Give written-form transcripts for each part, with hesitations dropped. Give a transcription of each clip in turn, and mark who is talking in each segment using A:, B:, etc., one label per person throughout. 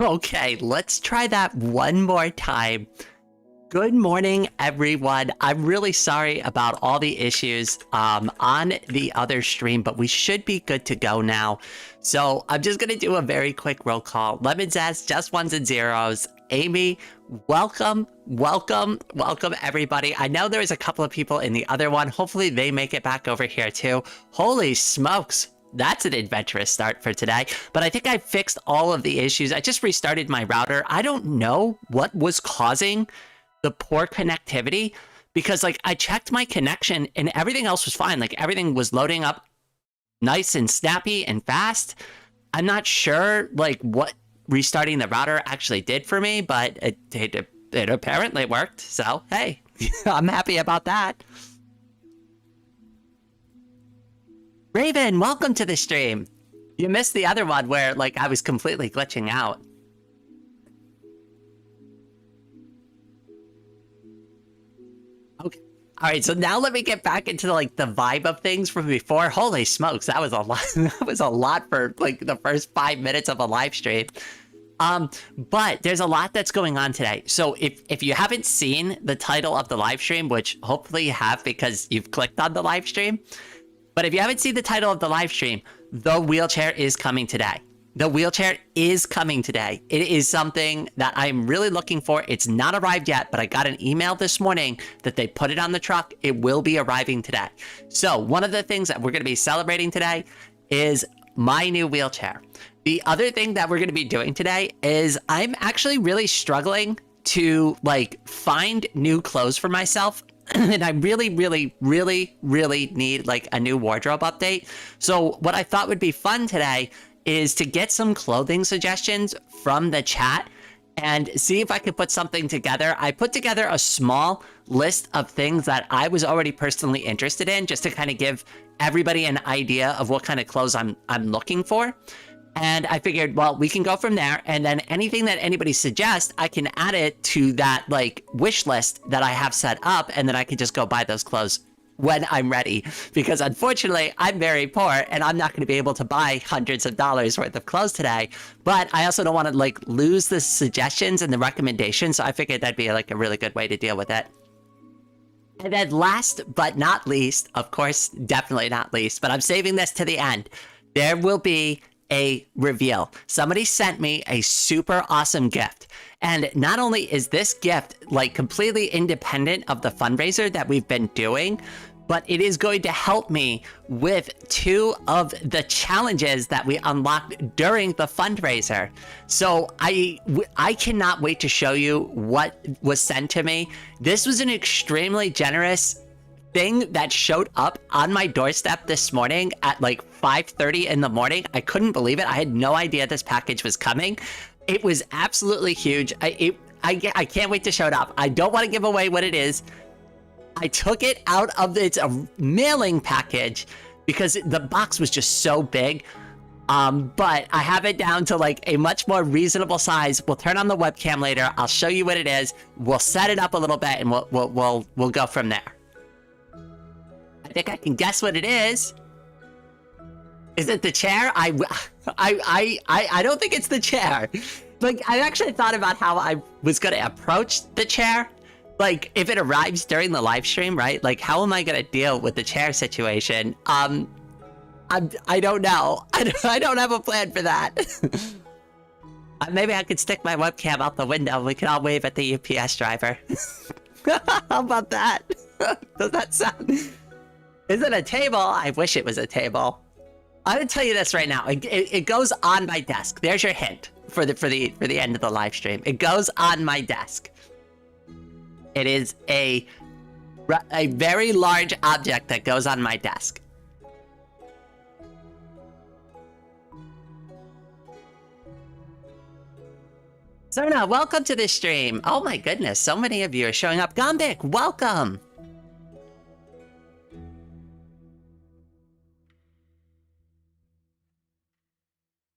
A: Okay, let's try that one more time. Good morning, everyone. I'm really sorry about all the issues on the other stream, but we should be good to go now. So I'm just going to do a very quick roll call. Lemon Zest, just ones and zeros. Amy, welcome, welcome, welcome, everybody. I know there's a couple of people in the other one. Hopefully they make it back over here too. Holy smokes. That's an adventurous start for today, but I think I fixed all of the issues. I just restarted my router. I don't know what was causing the poor connectivity because like I checked my connection and everything else was fine. Like everything was loading up nice and snappy and fast. I'm not sure like what restarting the router actually did for me, but it apparently worked. So, hey, I'm happy about that. Raven, welcome to the stream. You missed the other one where like I was completely glitching out. Okay. All right, so now let me get back into like the vibe of things from before. Holy smokes, that was a lot. That was a lot for like the first 5 minutes of a live stream. But there's a lot that's going on today. So if you haven't seen the title of the live stream, which hopefully you have because you've clicked on the live stream, but if you haven't seen the title of the live stream, the wheelchair is coming today. The wheelchair is coming today. It is something that I'm really looking for. It's not arrived yet, but I got an email this morning that they put it on the truck. It will be arriving today. So one of the things that we're going to be celebrating today is my new wheelchair. The other thing that we're going to be doing today is I'm actually really struggling to like find new clothes for myself. And I really need like a new wardrobe update. So what I thought would be fun today is to get some clothing suggestions from the chat and see if I could put something together. I put together a small list of things that I was already personally interested in just to kind of give everybody an idea of what kind of clothes I'm looking for. And I figured, well, we can go from there. And then anything that anybody suggests, I can add it to that like wish list that I have set up. And then I can just go buy those clothes when I'm ready. Because unfortunately, I'm very poor and I'm not going to be able to buy hundreds of dollars worth of clothes today. But I also don't want to like lose the suggestions and the recommendations. So I figured that'd be like a really good way to deal with it. And then last but not least, of course, definitely not least, but I'm saving this to the end. There will be a reveal. Somebody sent me a super awesome gift. And not only is this gift like completely independent of the fundraiser that we've been doing, but it is going to help me with 2 of the challenges that we unlocked during the fundraiser. So I cannot wait to show you what was sent to me. This was an extremely generous thing that showed up on my doorstep this morning at like 5:30 in the morning. I couldn't believe it. I had no idea this package was coming. It was absolutely huge. I can't wait to show it up. I don't want to give away what it is. I took it out of its mailing package because the box was just so big. But I have it down to like a much more reasonable size. We'll turn on the webcam later. I'll show you what it is. We'll set it up a little bit and we'll go from there. I think I can guess what it is. Is it the chair? I don't think it's the chair. Like, I actually thought about how I was going to approach the chair. Like, if it arrives during the live stream, right? Like, how am I going to deal with the chair situation? I don't know. I don't have a plan for that. Maybe I could stick my webcam out the window. We can all wave at the UPS driver. How about that? Does that sound... Is it a table? I wish it was a table. I'm gonna tell you this right now. It goes on my desk. There's your hint for the end of the live stream. It goes on my desk. It is a very large object that goes on my desk. Serna, welcome to this stream. Oh my goodness, so many of you are showing up. Gombik, welcome.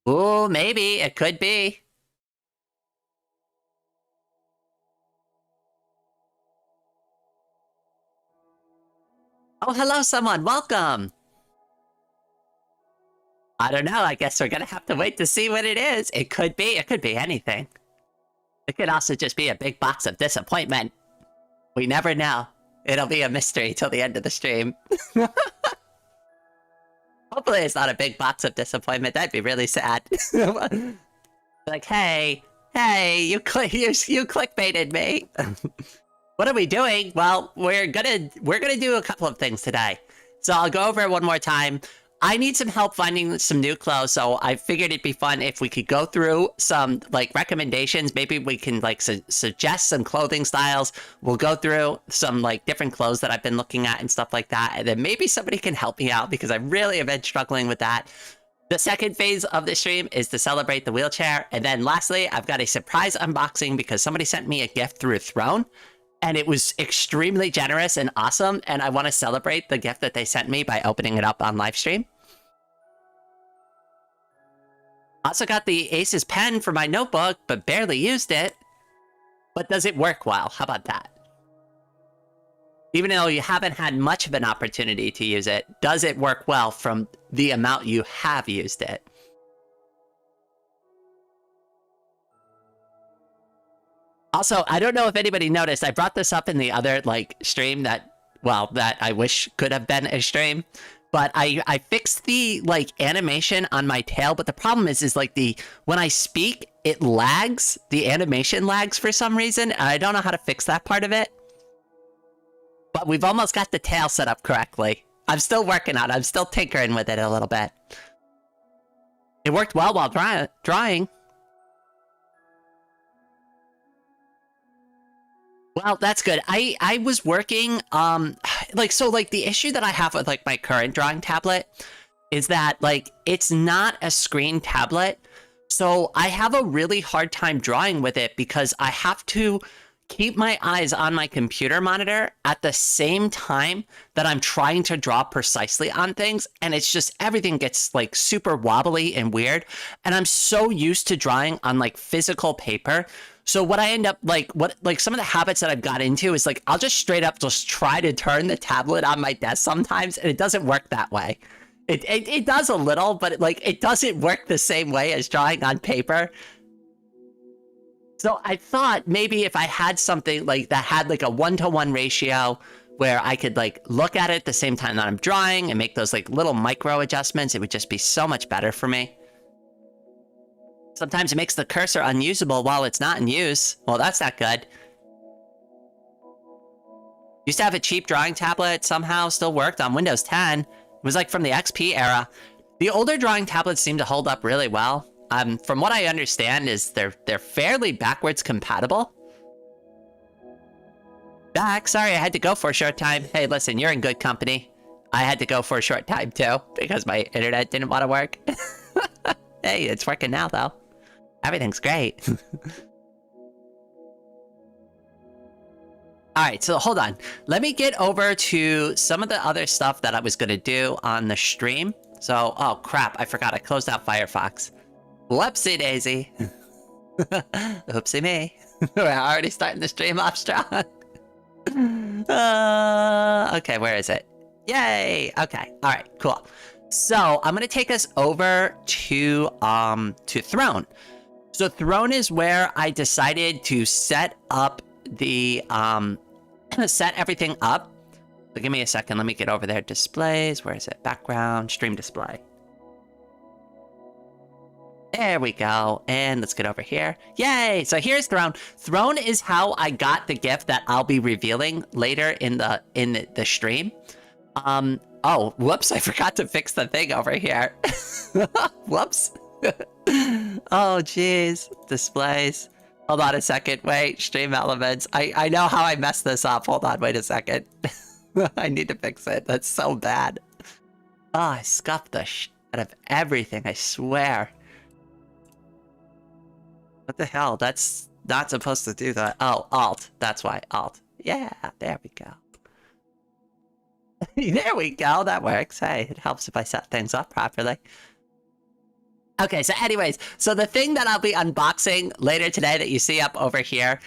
A: Oh, maybe. It could be. Oh, hello, someone. Welcome. I don't know. I guess we're gonna have to wait to see what it is. It could be anything. It could also just be a big box of disappointment. We never know. It'll be a mystery till the end of the stream. Hopefully it's not a big box of disappointment. That'd be really sad. Like, hey, you clickbaited me. What are we doing? Well, we're gonna do a couple of things today. So I'll go over it one more time. I need some help finding some new clothes, so I figured it'd be fun if we could go through some, like, recommendations. Maybe we can, like, suggest some clothing styles. We'll go through some, like, different clothes that I've been looking at and stuff like that, and then maybe somebody can help me out, because I really have been struggling with that. The second phase of the stream is to celebrate the wheelchair, and then lastly, I've got a surprise unboxing because somebody sent me a gift through Throne, and it was extremely generous and awesome, and I want to celebrate the gift that they sent me by opening it up on live stream. Also got the Aces pen for my notebook, but barely used it. But does it work well? How about that? Even though you haven't had much of an opportunity to use it, does it work well from the amount you have used it? Also, I don't know if anybody noticed, I brought this up in the other, like, stream that, well, that I wish could have been a stream. But I fixed the, like, animation on my tail, but the problem is like, when I speak, it lags. The animation lags for some reason, and I don't know how to fix that part of it. But we've almost got the tail set up correctly. I'm still working on it. I'm still tinkering with it a little bit. It worked well while drawing. Well, that's good. I was working, like, the issue that I have with, like, my current drawing tablet is that, like, it's not a screen tablet. So I have a really hard time drawing with it because I have to keep my eyes on my computer monitor at the same time that I'm trying to draw precisely on things. And it's just, everything gets, like, super wobbly and weird. And I'm so used to drawing on, like, physical paper. So what I end up, like, some of the habits that I've got into is, like, I'll just straight up just try to turn the tablet on my desk sometimes, and it doesn't work that way. It does a little, but, it doesn't work the same way as drawing on paper. So I thought maybe if I had something, like, that had, like, a 1-to-1 ratio where I could, like, look at it at the same time that I'm drawing and make those, like, little micro adjustments, it would just be so much better for me. Sometimes it makes the cursor unusable while it's not in use. Well, that's not good. Used to have a cheap drawing tablet, somehow still worked on Windows 10. It was, like, from the XP era. The older drawing tablets seem to hold up really well. From what I understand is they're fairly backwards compatible. Back, sorry I had to go for a short time. Hey, listen, you're in good company. I had to go for a short time too, because my internet didn't want to work. Hey, it's working now though. Everything's great. Alright, so hold on. Let me get over to some of the other stuff that I was gonna do on the stream. So, oh crap, I forgot I closed out Firefox. Whoopsie daisy. Oopsie me. We're already starting the stream off strong. Okay, where is it? Yay! Okay, alright, cool. So, I'm gonna take us over to Throne. So Throne is where I decided to set up the, set everything up. So give me a second, let me get over there. Displays, where is it? Background, stream display. There we go, and let's get over here. Yay! So here's Throne. Throne is how I got the gift that I'll be revealing later in the stream. Oh, whoops, I forgot to fix the thing over here. Whoops. Oh, jeez. Displays. Hold on a second. Wait, stream elements. I know how I messed this up. Hold on, wait a second. I need to fix it. That's so bad. Oh, I scuffed the shit out of everything, I swear. What the hell? That's not supposed to do that. Oh, Alt. That's why. Alt. Yeah, there we go. There we go. That works. Hey, it helps if I set things up properly. Okay, so anyways, so the thing that I'll be unboxing later today that you see up over here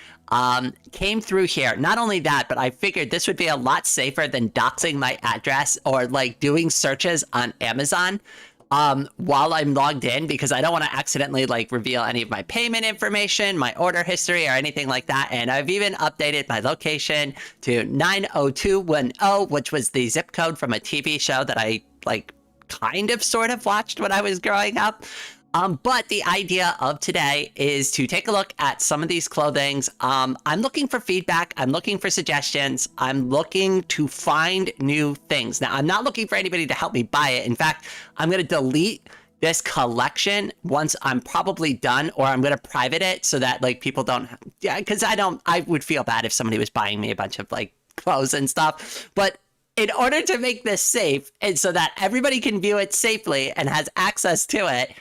A: came through here. Not only that, but I figured this would be a lot safer than doxing my address or, like, doing searches on Amazon. while I'm logged in, because I don't want to accidentally like reveal any of my payment information, my order history, or anything like that. And I've even updated my location to 90210, which was the zip code from a TV show that I like kind of sort of watched when I was growing up. But the idea of today is to take a look at some of these clothings. I'm looking for feedback. I'm looking for suggestions. I'm looking to find new things. Now, I'm not looking for anybody to help me buy it. In fact, I'm going to delete this collection once I'm probably done, or I'm going to private it so that like people don't, yeah, because I would feel bad if somebody was buying me a bunch of like clothes and stuff. But in order to make this safe and so that everybody can view it safely and has access to it,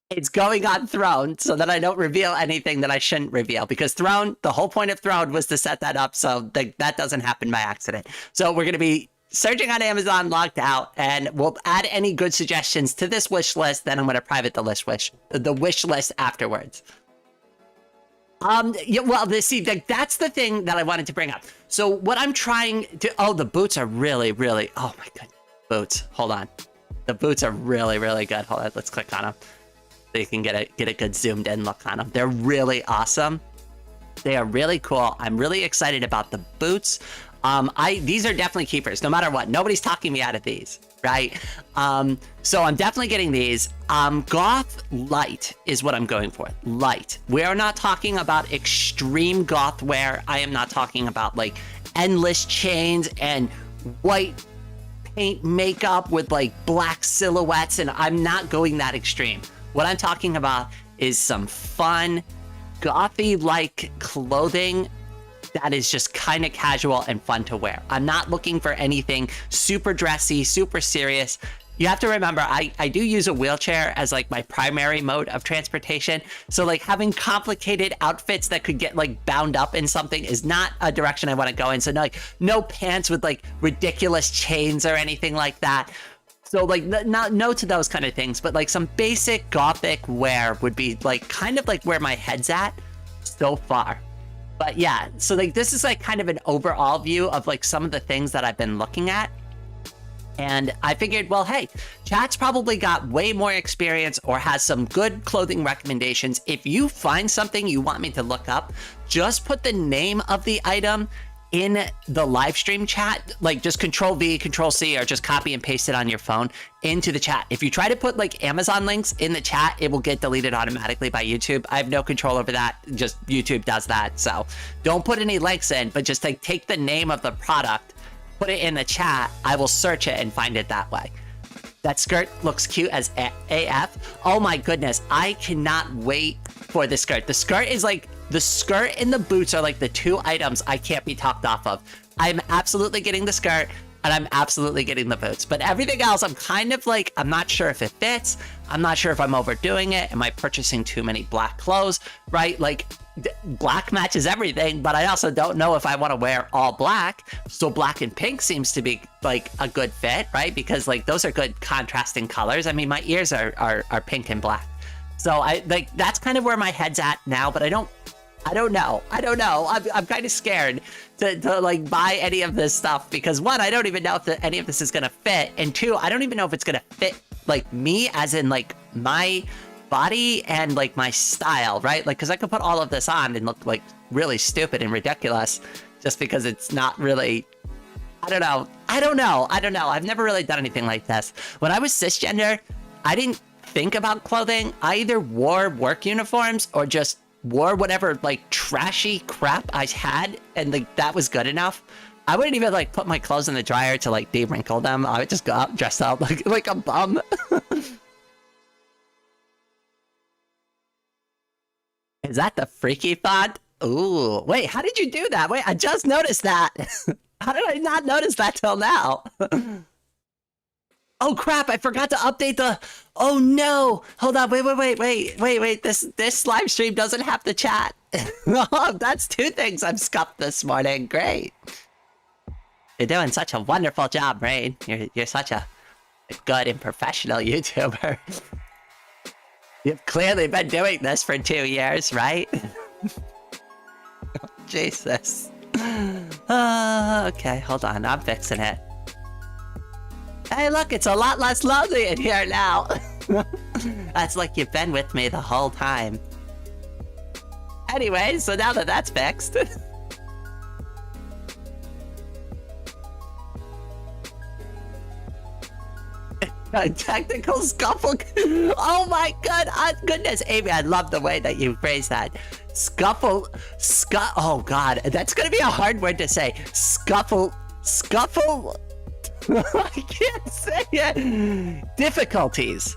A: it's going on Throne so that I don't reveal anything that I shouldn't reveal, because Throne, the whole point of Throne was to set that up so that doesn't happen by accident. So we're going to be searching on Amazon logged out, and we'll add any good suggestions to this wish list. Then I'm going to private the wish list afterwards. Yeah, well, see, that's the thing that I wanted to bring up. So what I'm trying to, oh, the boots are really, really, oh my goodness, boots. Hold on. The boots are really, really good. Hold on, let's click on them. So you can get a good zoomed in look on them. They're really awesome. They are really cool. I'm really excited about the boots. These are definitely keepers, no matter what. Nobody's talking me out of these, right? So I'm definitely getting these. Goth light is what I'm going for. Light. We are not talking about extreme goth wear. I am not talking about like endless chains and white paint makeup with like black silhouettes, and I'm not going that extreme. What I'm talking about is some fun, gothy-like clothing that is just kind of casual and fun to wear. I'm not looking for anything super dressy, super serious. You have to remember, I do use a wheelchair as like my primary mode of transportation. So like having complicated outfits that could get like bound up in something is not a direction I want to go in. So no pants with like ridiculous chains or anything like that. So like no to those kind of things, but like some basic gothic wear would be like kind of like where my head's at so far. But yeah, so like this is like kind of an overall view of like some of the things that I've been looking at. And I figured, well, hey, chat's probably got way more experience or has some good clothing recommendations. If you find something you want me to look up, just put the name of the item in the live stream chat, like just Control V, Control C, or just copy and paste it on your phone into the chat. If you try to put like Amazon links in the chat, it will get deleted automatically by YouTube. I have no control over that. Just YouTube does that. So don't put any links in, but just like take the name of the product, put it in the chat. I will search it and find it that way. That skirt looks cute as AF. Oh my goodness. I cannot wait for the skirt. The skirt is like, the skirt and the boots are like the two items I can't be talked off of. I'm absolutely getting the skirt and I'm absolutely getting the boots. But everything else, I'm kind of like, I'm not sure if it fits. I'm not sure if I'm overdoing it. Am I purchasing too many black clothes, right? Like black matches everything, but I also don't know if I want to wear all black. So black and pink seems to be like a good fit, right? Because like those are good contrasting colors. I mean, my ears are pink and black. So I like, that's kind of where my head's at now, but I don't know. I'm kind of scared to like buy any of this stuff because one, I don't even know if any of this is going to fit. And two, I don't even know if it's going to fit like me as in like my body and like my style, right? Like, cause I could put all of this on and look like really stupid and ridiculous just because it's not really, I don't know. I've never really done anything like this. When I was cisgender, I didn't think about clothing. I either wore work uniforms or just wore whatever like trashy crap I had, and like that was good enough. I wouldn't even like put my clothes in the dryer to like de-wrinkle them. I would just go out dressed up like a bum. Is that the freaky thought? Ooh, wait, how did you do that? Wait, I just noticed that. How did I not notice that till now? Oh crap, I forgot to update the, oh no, hold on, wait, this live stream doesn't have the chat. Oh, that's two things I've scuffed this morning, great. You're doing such a wonderful job, Rain. You're such a good and professional YouTuber. You've clearly been doing this for 2 years, right? Oh, Jesus. Okay, hold on, I'm fixing it. Hey, look, it's a lot less lonely in here now. That's like you've been with me the whole time. Anyway, so now that that's fixed. A technical scuffle. Oh my goodness, Amy, I love the way that you phrase that. Oh god, that's gonna be a hard word to say. Scuffle. I can't say it. Difficulties.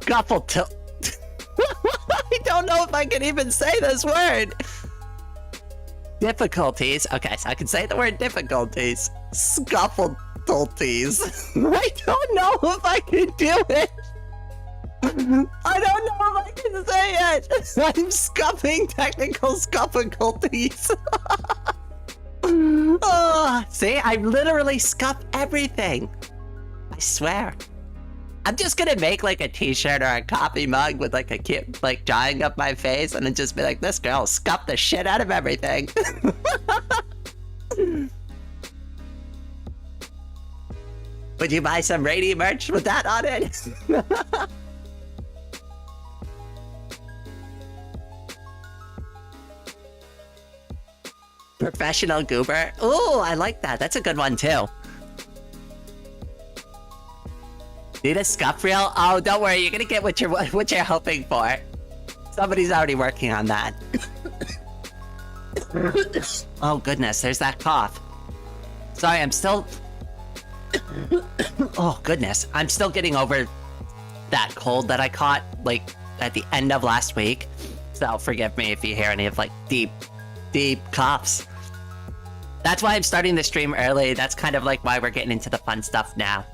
A: I don't know if I can even say this word. Difficulties. Okay, so I can say the word difficulties. Scuffleties. I don't know if I can do it. I don't know if I can say it. I'm scuffing technical scuffleties. Oh, see, I literally scuff everything. I swear. I'm just gonna make like a t-shirt or a coffee mug with like a cute, like drawing up my face and then just be like, this girl scuffed the shit out of everything. Would you buy some Rady merch with that on it? Professional goober. Ooh, I like that. That's a good one too. Need a scuff reel? Oh, don't worry. You're gonna get what you're hoping for. Somebody's already working on that. Oh goodness, there's that cough. Sorry, I'm still. Oh goodness, I'm still getting over that cold that I caught like at the end of last week. So forgive me if you hear any of like deep coughs. That's why I'm starting the stream early. That's kind of like why we're getting into the fun stuff now.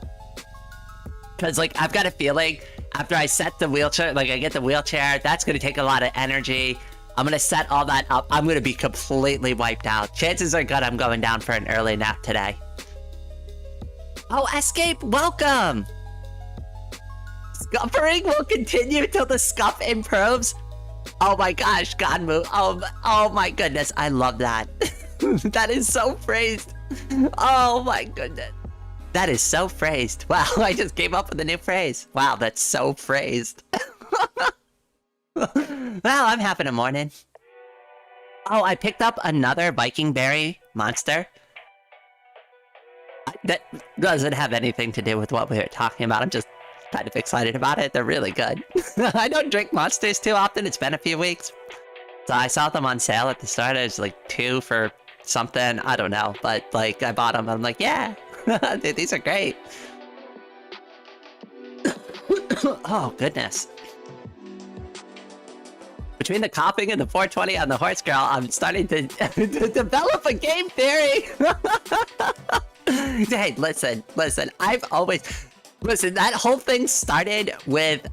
A: Because like I've got a feeling after I set the wheelchair, like I get the wheelchair, that's going to take a lot of energy. I'm going to set all that up. I'm going to be completely wiped out. Chances are good I'm going down for an early nap today. Oh, Escape, welcome! Scuffering will continue till the scuff improves. Oh my gosh, Ganmu. Oh my goodness, I love that. That is so phrased. Oh my goodness. That is so phrased. Wow, I just came up with a new phrase. Wow, that's so phrased. Well, I'm having a morning. Oh, I picked up another Viking berry monster. That doesn't have anything to do with what we were talking about. I'm just kind of excited about it. They're really good. I don't drink monsters too often. It's been a few weeks. So I saw them on sale at the start. It was like 2 for something. I don't know. But like I bought them. I'm like, yeah. These are great. Oh, goodness. Between the coughing and the 420 on the horse girl, I'm starting to develop a game theory. Hey, listen. I've always... Listen, that whole thing started with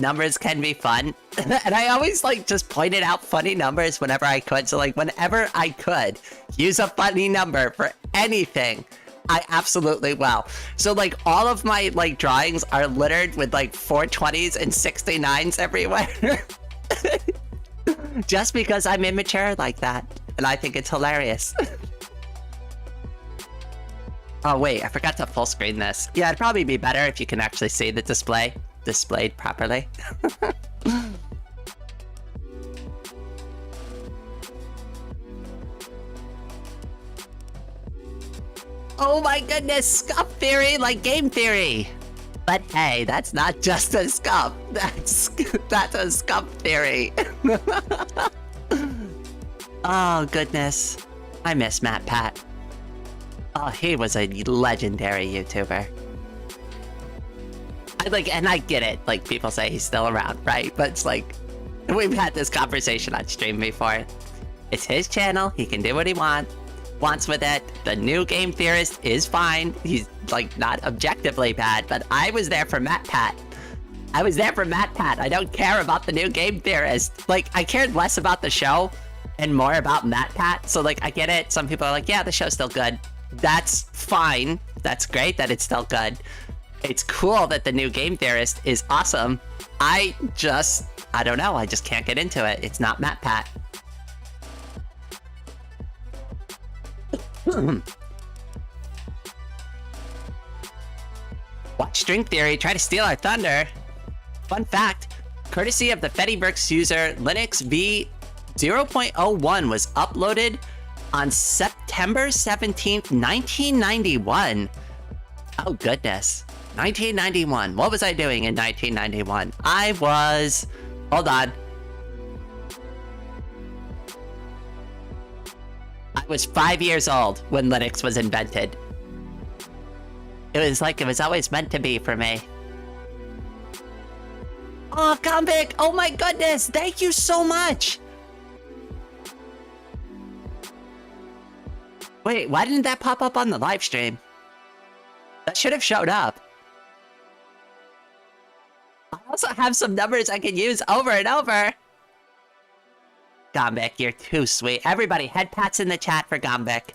A: numbers can be fun. And I always like just pointed out funny numbers whenever I could. So like whenever I could use a funny number for anything, I absolutely will. So like all of my like drawings are littered with like 420s and 69s everywhere. Just because I'm immature like that. And I think it's hilarious. Oh wait, I forgot to full screen this. Yeah, it'd probably be better if you can actually see the display displayed properly. Oh my goodness, scuff theory like game theory. But hey, that's not just a scuff. That's a scuff theory. Oh goodness, I miss Matt Pat. Oh, he was a legendary YouTuber. And I get it. Like, people say he's still around, right? But it's like, we've had this conversation on stream before. It's his channel. He can do what he wants with it. The new Game Theorist is fine. He's, like, not objectively bad, but I was there for Matt Pat. I don't care about the new Game Theorist. Like, I cared less about the show and more about Matt Pat. So, like, I get it. Some people are like, yeah, the show's still good. That's fine. That's great that it's still good. It's cool that the new Game Theorist is awesome. I don't know. I just can't get into it. It's not Matt Pat. Watch String Theory try to steal our thunder. Fun fact, courtesy of the Fediverse user, Linux v 0.01 was uploaded on September 17th, 1991. Oh, goodness. 1991. What was I doing in 1991? I was... Hold on. I was 5 years old when Linux was invented. It was like it was always meant to be for me. Oh, Convic! Oh my goodness! Thank you so much! Wait, why didn't that pop up on the live stream? That should have showed up. I also have some numbers I can use over and over. Gombic, you're too sweet. Everybody, head pats in the chat for Gombic.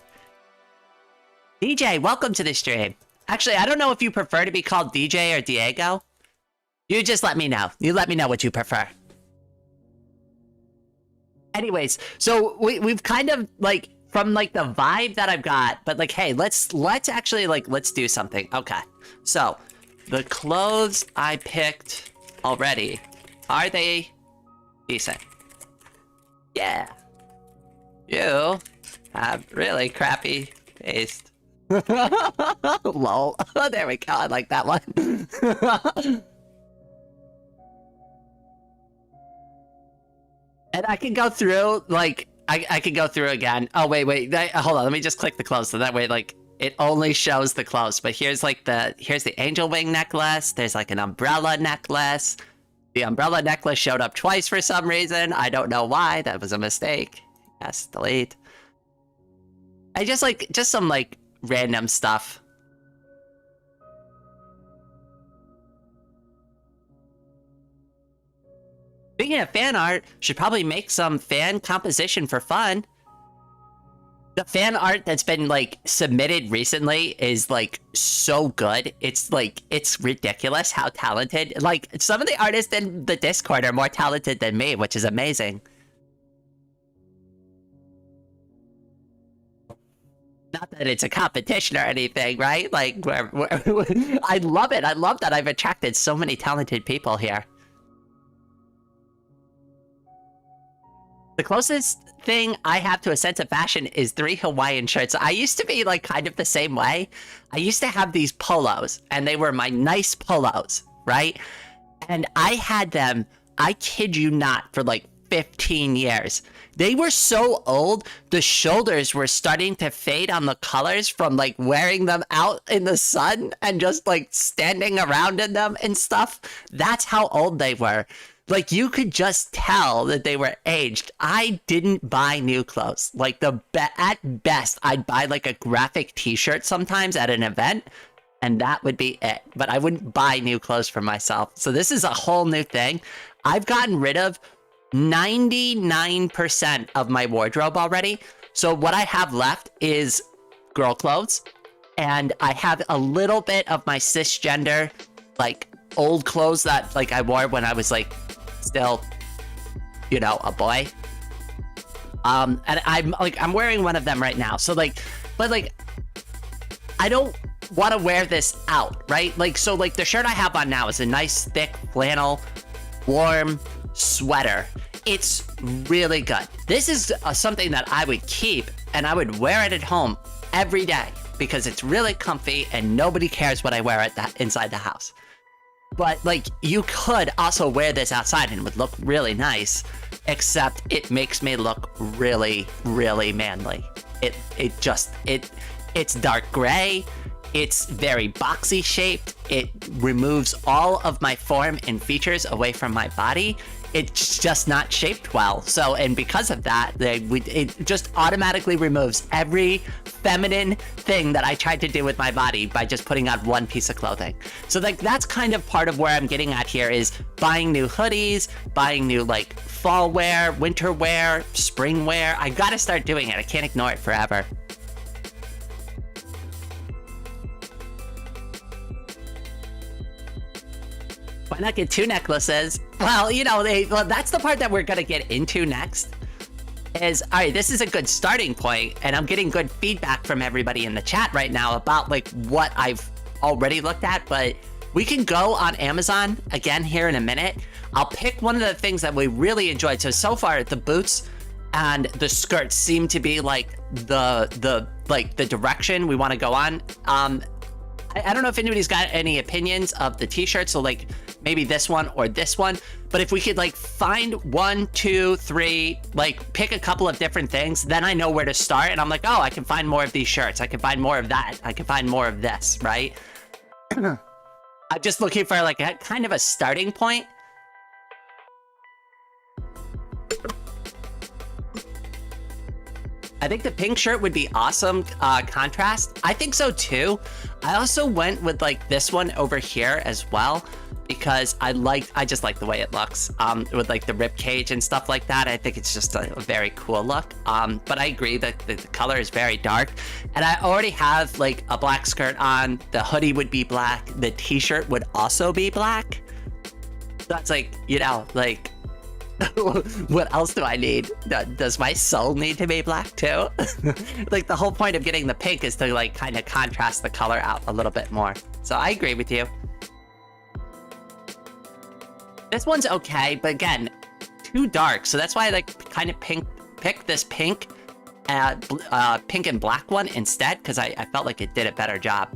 A: DJ, welcome to the stream. Actually, I don't know if you prefer to be called DJ or Diego. You just let me know. You let me know what you prefer. Anyways, so we've kind of like from like the vibe that I've got, but like, hey, let's actually like let's do something. Okay, so the clothes I picked already, are they decent? Yeah. You have really crappy taste. Lol. There we go. I like that one. And I can go through, like, I can go through again. Oh, wait. Hold on. Let me just click the clothes. So that way, like, it only shows the clothes. But here's, like, here's the angel wing necklace. There's, like, an umbrella necklace. The umbrella necklace showed up twice for some reason. I don't know why. That was a mistake. Yes, delete. I just some, like, random stuff. Speaking of fan art, should probably make some fan composition for fun. The fan art that's been, like, submitted recently is, like, so good. It's, like, it's ridiculous how talented. Like, some of the artists in the Discord are more talented than me, which is amazing. Not that it's a competition or anything, right? Like, I love it. I love that I've attracted so many talented people here. The closest thing I have to a sense of fashion is 3 Hawaiian shirts. I used to be like kind of the same way. I used to have these polos, and they were my nice polos, right? And I had them, I kid you not, for like 15 years. They were so old, the shoulders were starting to fade on the colors from like wearing them out in the sun and just like standing around in them and stuff. That's how old they were. Like, you could just tell that they were aged. I didn't buy new clothes. Like, at best, I'd buy, like, a graphic t-shirt sometimes at an event, and that would be it. But I wouldn't buy new clothes for myself. So this is a whole new thing. I've gotten rid of 99% of my wardrobe already. So what I have left is girl clothes, and I have a little bit of my cisgender, like, old clothes that, like, I wore when I was, like, still, you know, a boy. And I'm wearing one of them right now. So like, but like, I don't want to wear this out, right? Like, so like the shirt I have on now is a nice thick flannel, warm sweater. It's really good. This is something that I would keep and I would wear it at home every day because it's really comfy and nobody cares what I wear inside the house. But, like, you could also wear this outside and it would look really nice, except it makes me look really, really manly. It's dark gray, it's very boxy shaped, it removes all of my form and features away from my body. It's just not shaped well. So, and because of that, it just automatically removes every feminine thing that I tried to do with my body by just putting on one piece of clothing. So like, that's kind of part of where I'm getting at here is buying new hoodies, buying new like fall wear, winter wear, spring wear. I gotta start doing it. I can't ignore it forever. Why not get 2 necklaces? Well, you know, that's the part that we're gonna get into next. Is, all right, this is a good starting point, and I'm getting good feedback from everybody in the chat right now about like what I've already looked at, but We can go on Amazon again here in a minute. I'll pick one of the things that we really enjoyed. So far the boots and the skirts seem to be like the direction we want to go on. I don't know if anybody's got any opinions of the t-shirt, so like maybe this one or this one, but if we could like find 1, 2, 3, like pick a couple of different things, then I know where to start, and I'm like, oh, I can find more of these shirts, I can find more of that, I can find more of this, right? I'm just looking for like a kind of a starting point. I think the pink shirt would be awesome contrast. I think so too. I also went with like this one over here as well because I just like the way it looks with like the rib cage and stuff like that. I think it's just a very cool look. But I agree that the color is very dark, and I already have like a black skirt on. The hoodie would be black. The t-shirt would also be black. That's like, you know, like what else do I need? Does my soul need to be black too? Like the whole point of getting the pink is to like kind of contrast the color out a little bit more. So I agree with you. This one's okay, but again, too dark. So that's why I like kind of pick this pink and black one instead, because I felt like it did a better job.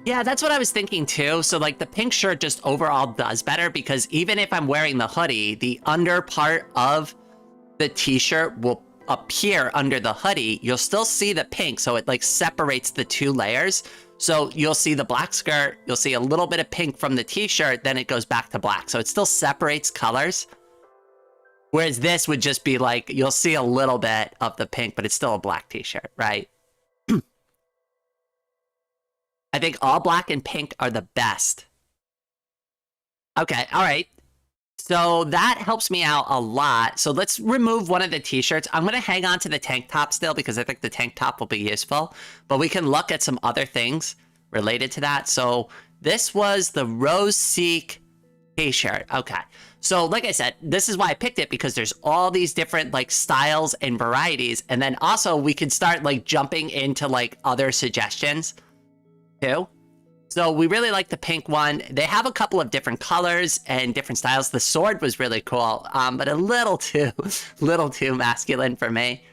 A: Yeah, that's what I was thinking too. So like the pink shirt just overall does better because even if I'm wearing the hoodie, the under part of the t-shirt will appear under the hoodie. You'll still see the pink, so it like separates the two layers. So you'll see the black skirt, you'll see a little bit of pink from the t-shirt, then it goes back to black. So it still separates colors. Whereas this would just be like, you'll see a little bit of the pink, but it's still a black t-shirt, right? I think all black and pink are the best. Okay, all right. So that helps me out a lot. So let's remove one of the t-shirts. I'm going to hang on to the tank top still because I think the tank top will be useful. But we can look at some other things related to that. So this was the Rose Seek t-shirt. Okay. So like I said, this is why I picked it, because there's all these different like styles and varieties. And then also we can start like jumping into like other suggestions too. So we really like the pink one. They have a couple of different colors and different styles. The sword was really cool, but a little too masculine for me.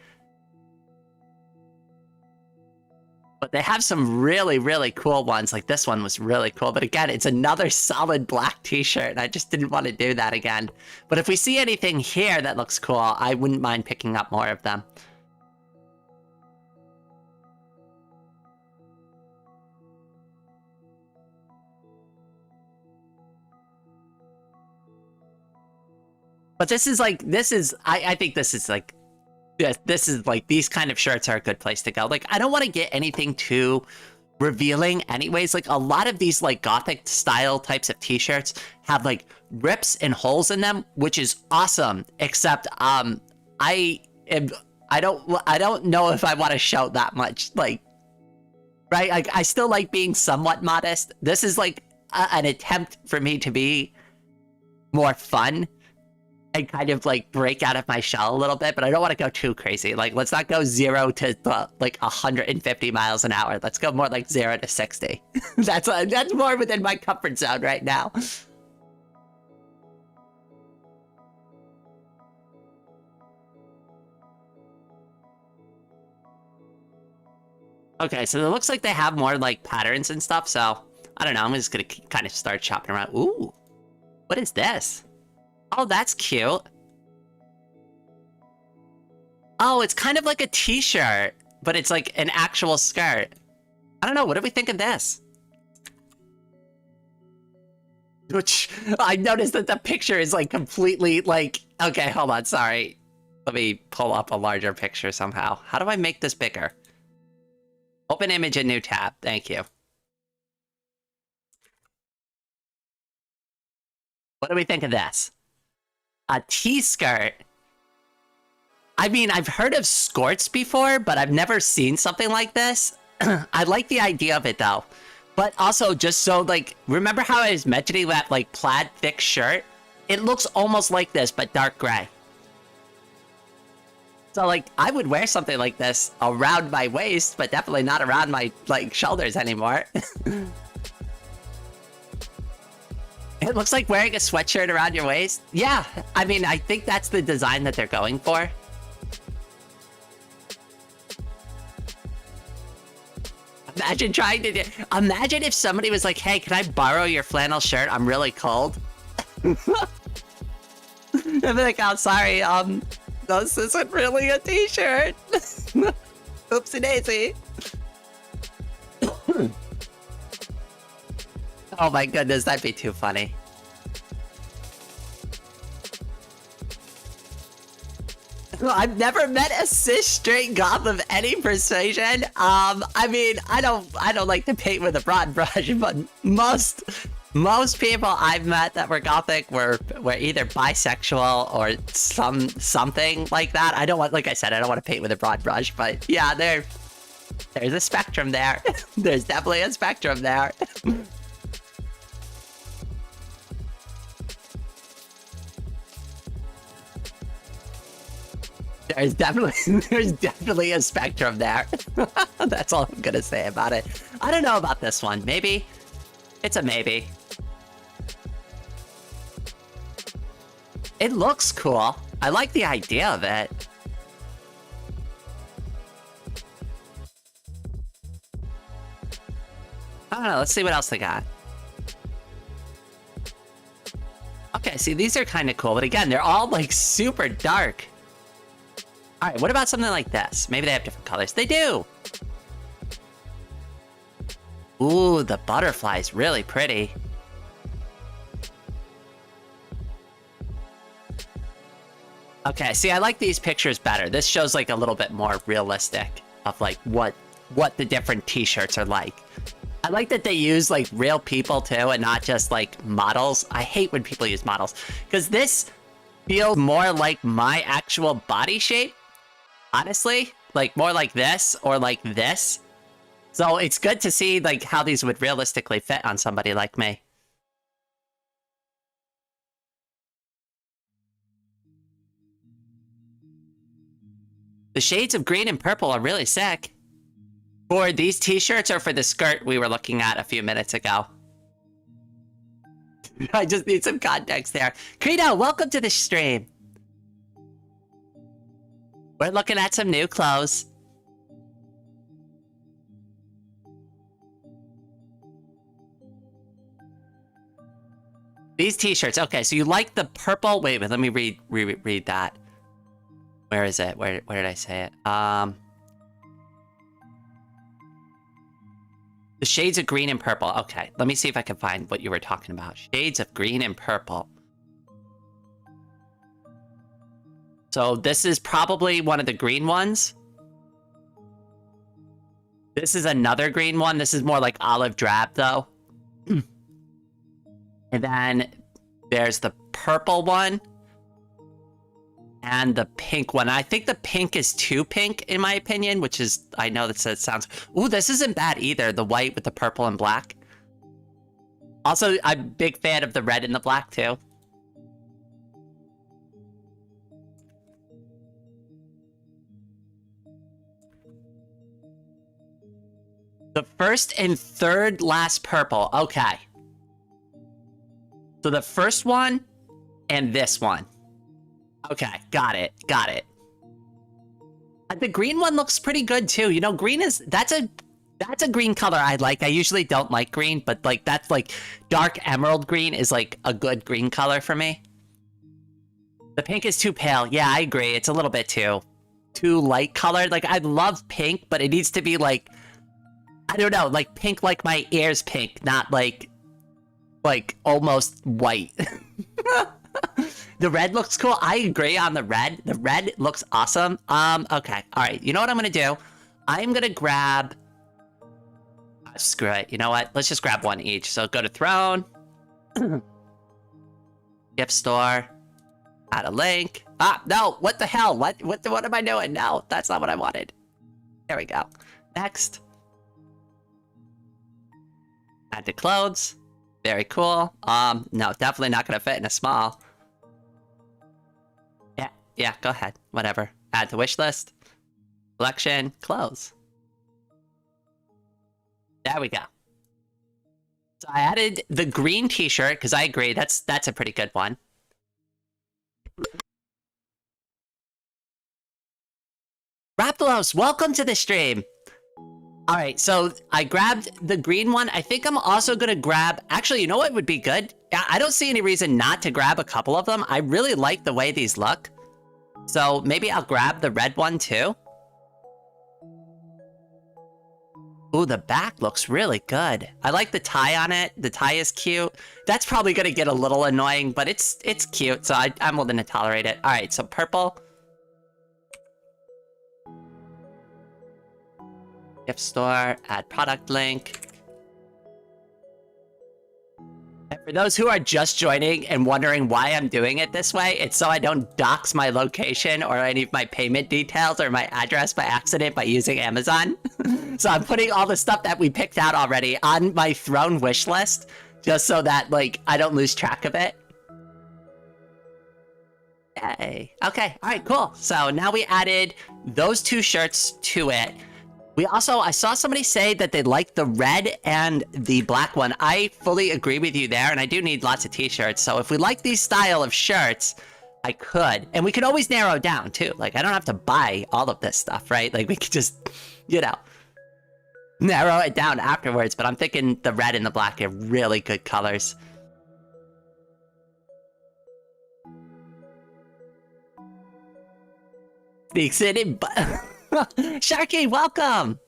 A: But they have some really, really cool ones. Like this one was really cool. But again, it's another solid black t-shirt, and I just didn't want to do that again. But if we see anything here that looks cool, I wouldn't mind picking up more of them. But this is like, I think this is like, this is like, these kind of shirts are a good place to go. Like, I don't want to get anything too revealing anyways. Like, a lot of these like gothic style types of t-shirts have like rips and holes in them, which is awesome. Except, I don't know if I want to shout that much, like, right? Like, I still like being somewhat modest. This is like an attempt for me to be more fun and kind of like break out of my shell a little bit, but I don't want to go too crazy. Like, let's not go 0 to like 150 miles an hour. Let's go more like 0 to 60. That's more within my comfort zone right now. Okay, so it looks like they have more like patterns and stuff, so I don't know. I'm just gonna kind of start shopping around. Ooh, what is this? Oh, that's cute. Oh, it's kind of like a t-shirt, but it's like an actual skirt. I don't know, what do we think of this? Which, I noticed that the picture is like completely like, okay, hold on, sorry. Let me pull up a larger picture somehow. How do I make this bigger? Open image in new tab, thank you. What do we think of this? A T-skirt. I mean, I've heard of skirts before, but I've never seen something like this. I like the idea of it though. But also just so like, remember how I was mentioning that like plaid thick shirt? It looks almost like this, but dark gray. So, like, I would wear something like this around my waist, but definitely not around my, like, shoulders anymore. It looks like wearing a sweatshirt around your waist. Yeah, I mean, I think that's the design that they're going for. Imagine trying to imagine if somebody was like, hey, can I borrow your flannel shirt? I'm really cold. I'd be like, oh, sorry, this isn't really a t-shirt. Oopsie daisy. Oh my goodness, that'd be too funny. I've never met a cis straight goth of any persuasion. I mean, I don't like to paint with a broad brush, but most people I've met that were gothic were either bisexual or something like that. I don't want, like I said, I don't want to paint with a broad brush, but yeah, there's a spectrum there. There's definitely a spectrum there. There's definitely a spectrum there. That's all I'm gonna say about it. I don't know about this one. Maybe. It's a maybe. It looks cool. I like the idea of it. I don't know. Let's see what else they got. Okay, see, these are kind of cool. But again, they're all like super dark. All right, what about something like this? Maybe they have different colors. They do! Ooh, the butterfly's really pretty. Okay, see, I like these pictures better. This shows like a little bit more realistic of like what the different t-shirts are like. I like that they use like real people too and not just like models. I hate when people use models because this feels more like my actual body shape. Honestly, like more like this or like this. So it's good to see like how these would realistically fit on somebody like me. The shades of green and purple are really sick. For these t-shirts or for the skirt we were looking at a few minutes ago? I just need some context there. Credo, welcome to the stream. We're looking at some new clothes. These t-shirts. Okay, so you like the purple. Wait, let me read that. Where is it? Where did I say it? The shades of green and purple. Okay, let me see if I can find what you were talking about. Shades of green and purple. So this is probably one of the green ones. This is another green one. This is more like olive drab though. And then there's the purple one. And the pink one. I think the pink is too pink in my opinion, which is, I know that sounds... Ooh, this isn't bad either. The white with the purple and black. Also, I'm a big fan of the red and the black too. The first and third last purple. Okay. So the first one and this one. Okay, got it. Got it. The green one looks pretty good too. You know, green is... That's a green color I like. I usually don't like green, but like that's like dark emerald green is like a good green color for me. The pink is too pale. Yeah, I agree. It's a little bit too light colored. Like I love pink, but it needs to be like... I don't know, like pink like my ears pink, not like almost white. The red looks cool. I agree on the red. The red looks awesome. Okay. All right. You know what I'm going to do? I'm going to grab... screw it. You know what? Let's just grab one each. So go to Throne. Gift store. Add a link. Ah, no. What the hell? What am I doing? No, that's not what I wanted. There we go. Next. Add to clothes. Very cool. No, definitely not going to fit in a small. yeah, go ahead. Whatever. Add to wish list. Collection. Close. There we go. So I added the green t-shirt because I agree that's a pretty good one. Raptalos, welcome to the stream. All right, so I grabbed the green one. I think I'm also gonna grab, actually, you know what would be good? I don't see any reason not to grab a couple of them. I really like the way these look. So maybe I'll grab the red one too. Ooh, the back looks really good. I like the tie on it. The tie is cute. That's probably gonna get a little annoying, but it's cute, so I'm willing to tolerate it. All right, so purple. Gift store, add product link. And for those who are just joining and wondering why I'm doing it this way, it's so I don't dox my location or any of my payment details or my address by accident by using Amazon. So I'm putting all the stuff that we picked out already on my throne wish list, just so that, like, I don't lose track of it. Yay. Okay, all right, cool. So now we added those two shirts to it. We also, I saw somebody say that they liked the red and the black one. I fully agree with you there, and I do need lots of t-shirts. So if we like these style of shirts, I could. And we could always narrow down, too. Like, I don't have to buy all of this stuff, right? Like, we could just, you know, narrow it down afterwards. But I'm thinking the red and the black are really good colors. Sneaks it in, but... Sharky, welcome!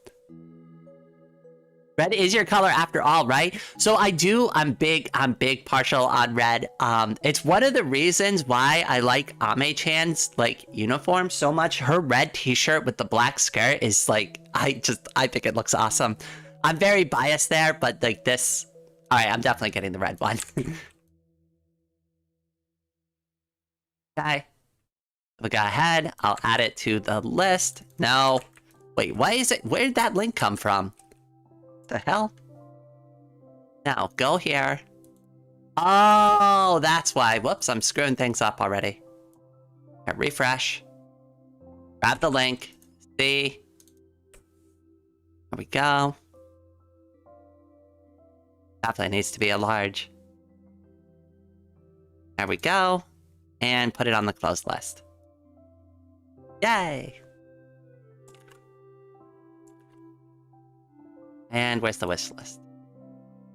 A: Red is your color after all, right? So I'm big partial on red. It's one of the reasons why I like Ame-chan's, like, uniform so much. Her red t-shirt with the black skirt is, like, I think it looks awesome. I'm very biased there, but, like, this... Alright, I'm definitely getting the red one. Okay. We go ahead, I'll add it to the list. No. Wait, why is it? Where did that link come from? The hell? Now, go here. Oh, that's why. Whoops, I'm screwing things up already. Okay, refresh. Grab the link. See. There we go. Definitely needs to be a large. There we go. And put it on the closed list. Yay! And where's the wish list?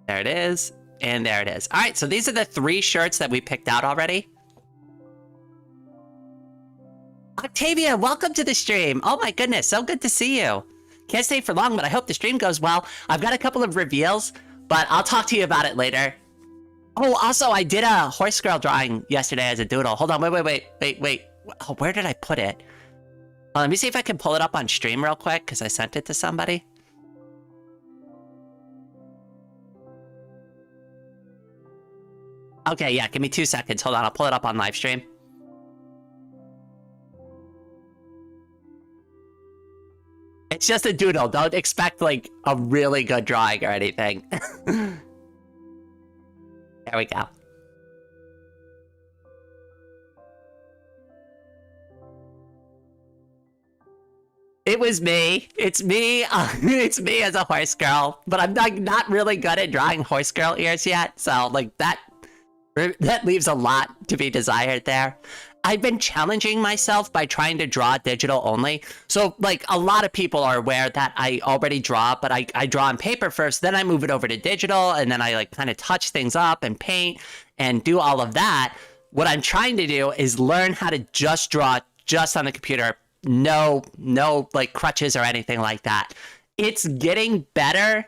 A: There it is, and there it is. All right, so these are the 3 shirts that we picked out already. Octavia, welcome to the stream. Oh my goodness, so good to see you. Can't stay for long, but I hope the stream goes well. I've got a couple of reveals, but I'll talk to you about it later. Oh, also, I did a horse girl drawing yesterday as a doodle. Hold on, wait. Oh, where did I put it? Let me see if I can pull it up on stream real quick, because I sent it to somebody. Okay, yeah, give me 2 seconds. Hold on, I'll pull it up on live stream. It's just a doodle. Don't expect, like, a really good drawing or anything. There we go. It was me. It's me. It's me as a horse girl. But I'm not really good at drawing horse girl ears yet. So, like, that leaves a lot to be desired there. I've been challenging myself by trying to draw digital only. So, like, a lot of people are aware that I already draw, but I draw on paper first, then I move it over to digital, and then I, like, kind of touch things up and paint and do all of that. What I'm trying to do is learn how to just draw just on the computer. No, like, crutches or anything like that. It's getting better.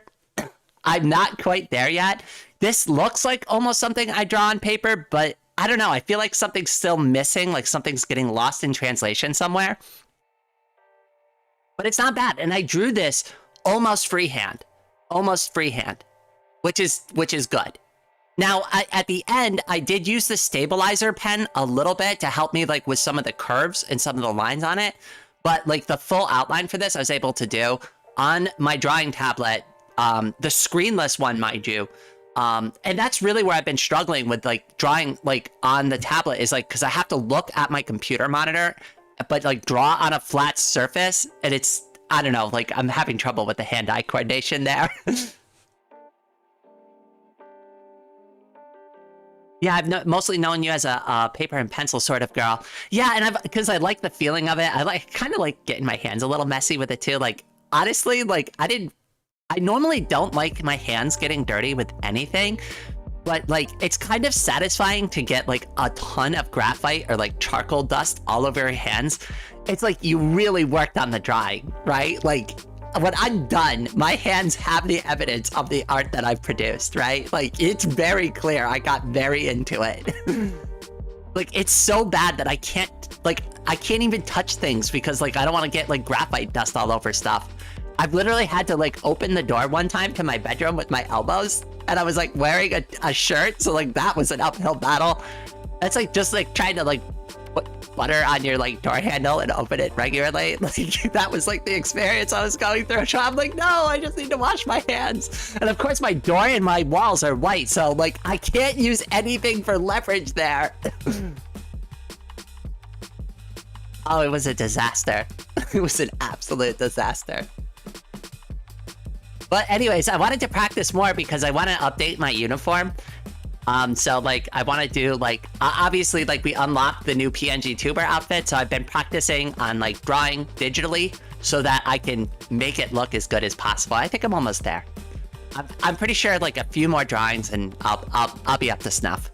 A: I'm not quite there yet. This looks like almost something I draw on paper, but I don't know. I feel like something's still missing, like something's getting lost in translation somewhere. But it's not bad. And I drew this almost freehand, which is good. Now, at the end, I did use the stabilizer pen a little bit to help me, like, with some of the curves and some of the lines on it. But, like, the full outline for this, I was able to do on my drawing tablet, the screenless one, mind you. And that's really where I've been struggling with like drawing like on the tablet is like, because I have to look at my computer monitor, but like draw on a flat surface, and it's, I don't know, like I'm having trouble with the hand-eye coordination there. Yeah, I've mostly known you as a paper and pencil sort of girl. Yeah, and because I like the feeling of it. I like kind of like getting my hands a little messy with it too. Like honestly, like I normally don't like my hands getting dirty with anything, but like it's kind of satisfying to get like a ton of graphite or like charcoal dust all over your hands. It's like you really worked on the drawing, right? Like when I'm done, my hands have the evidence of the art that I've produced, right? Like it's very clear. I got very into it. Like it's so bad that I can't even touch things because like I don't want to get like graphite dust all over stuff. I've literally had to like open the door one time to my bedroom with my elbows, and I was like wearing a shirt, so like that was an uphill battle. That's like just like trying to like put butter on your like door handle and open it regularly. Like that was like the experience I was going through. So I'm like, no, I just need to wash my hands. And of course my door and my walls are white, so like I can't use anything for leverage there. Oh, it was a disaster. It was an absolute disaster. But anyways, I wanted to practice more because I want to update my uniform. So like I want to do like obviously like we unlocked the new PNG tuber outfit, so I've been practicing on like drawing digitally so that I can make it look as good as possible. I think I'm almost there. I'm pretty sure like a few more drawings and I'll be up to snuff.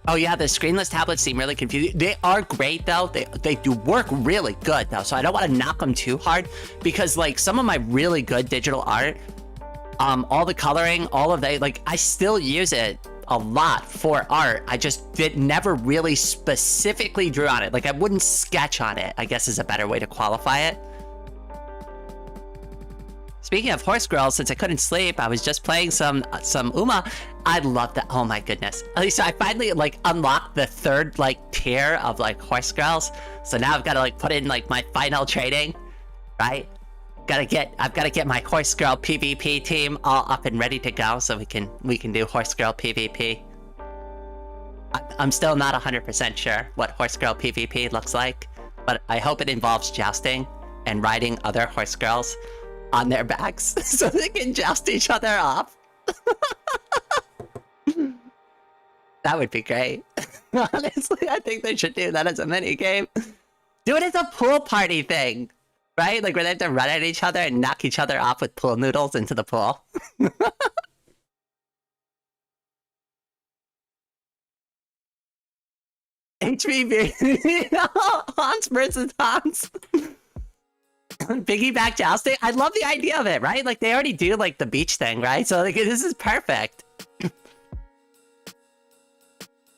A: Oh yeah, the screenless tablets seem really confusing. They are great though. They do work really good though. So I don't want to knock them too hard because like some of my really good digital art, all the coloring, all of that, like I still use it a lot for art. I just never really specifically drew on it. Like I wouldn't sketch on it, I guess is a better way to qualify it. Speaking of horse girls, since I couldn't sleep, I was just playing some Uma. I love that. Oh my goodness. At least I finally like unlocked the third like tier of like horse girls. So now I've got to like put in like my final training, right? I've got to get my horse girl PvP team all up and ready to go so we can do horse girl PvP. I'm still not 100% sure what horse girl PvP looks like, but I hope it involves jousting and riding other horse girls on their backs so they can joust each other off. That would be great. Honestly, I think they should do that as a mini game. Do it as a pool party thing, right? Like where they have to run at each other and knock each other off with pool noodles into the pool. HBB. Hans versus Hans. Piggyback jousting. I love the idea of it, right? Like they already do like the beach thing, right? So like this is perfect.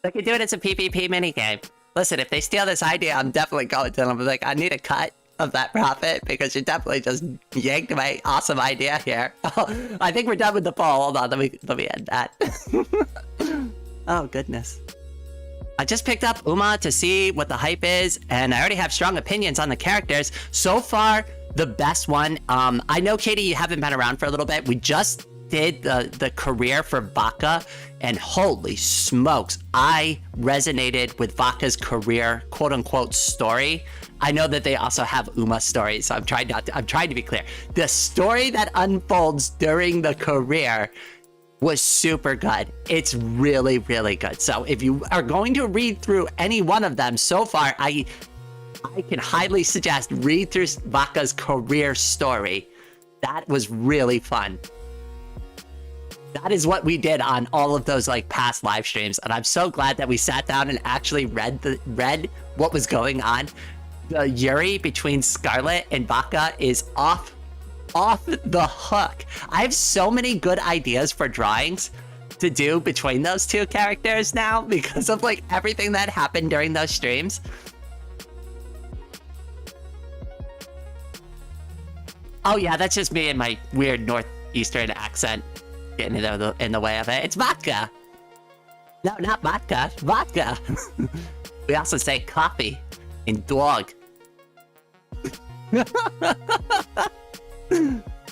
A: They could do it as a PvP minigame. Listen, if they steal this idea, I'm definitely going to them. I'm like, I need a cut of that profit because you definitely just yanked my awesome idea here. Oh, I think we're done with the poll. Hold on, let me end that. Oh goodness. I just picked up Uma to see what the hype is, and I already have strong opinions on the characters. So far, the best one. I know, Katie, you haven't been around for a little bit. We just did the career for Vaca, and holy smokes, I resonated with Vaca's career, quote unquote, story. I know that they also have Uma stories, so I'm trying to be clear. The story that unfolds during the career was super good. It's really, really good. So if you are going to read through any one of them so far, I can highly suggest read through Vaca's career story. That was really fun. That is what we did on all of those like past live streams, and I'm so glad that we sat down and actually read what was going on. The Yuri between Scarlet and Vaca is off the hook. I have so many good ideas for drawings to do between those two characters now because of like everything that happened during those streams. Oh yeah, that's just me and my weird northeastern accent getting in the way of it. It's vodka. No, not vodka. Vodka. We also say coffee and dog.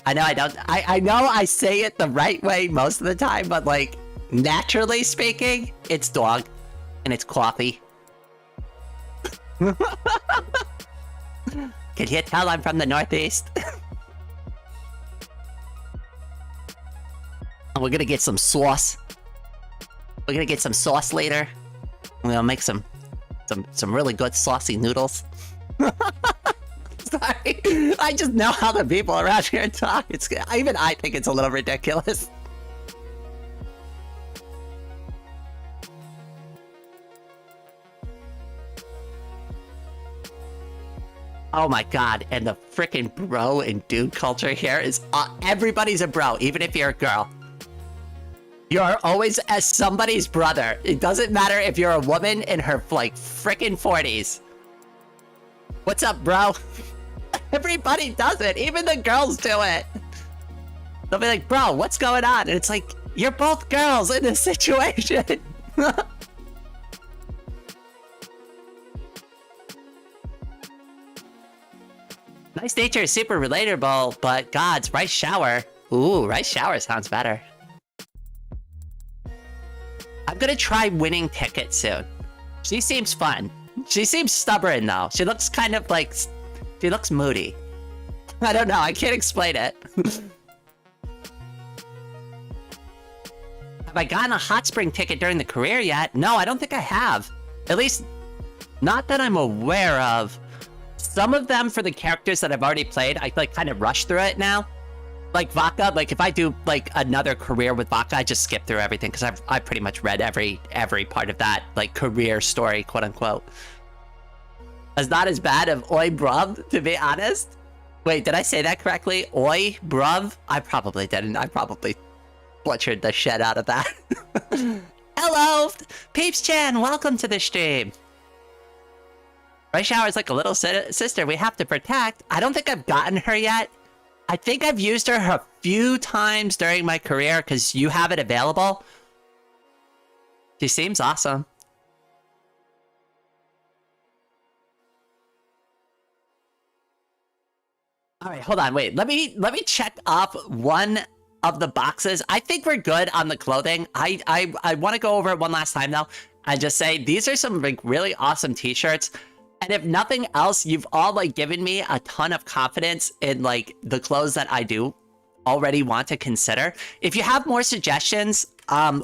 A: I know I don't. I know I say it the right way most of the time, but like naturally speaking, it's dog and it's coffee. Can you tell I'm from the Northeast? And we're gonna get some sauce. We're gonna get some sauce later. We're gonna make some really good saucy noodles. Sorry, I just know how the people around here talk. Even I think it's a little ridiculous. Oh my god, and the freaking bro and dude culture here is everybody's a bro, even if you're a girl. You're always as somebody's brother. It doesn't matter if you're a woman in her like freaking 40s. What's up, bro? Everybody does it. Even the girls do it. They'll be like, bro, what's going on? And it's like, you're both girls in this situation. Nice nature is super relatable, but gods, rice shower. Ooh, rice shower sounds better. I'm gonna try winning tickets soon. She seems fun. She seems stubborn though. She looks kind of like, she looks moody. I don't know, I can't explain it. Have I gotten a hot spring ticket during the career yet? No, I don't think I have. At least, not that I'm aware of. Some of them for the characters that I've already played, I like kind of rush through it now. Like Vodka, like if I do like another career with Vodka, I just skip through everything because I've pretty much read every part of that like career story, quote unquote. It's not as bad of Oi Bruv, to be honest. Wait, did I say that correctly? Oi Bruv? I probably didn't. I probably butchered the shit out of that. Hello, Peeps Chan, welcome to the stream. Rice Shower is like a little sister we have to protect. I don't think I've gotten her yet. I think I've used her a few times during my career because you have it available. She seems awesome. All right, hold on, wait. Let me check off one of the boxes. I think we're good on the clothing. I want to go over it one last time though and just say these are some like really awesome t-shirts. And if nothing else, you've all like given me a ton of confidence in like the clothes that I do already want to consider. If you have more suggestions,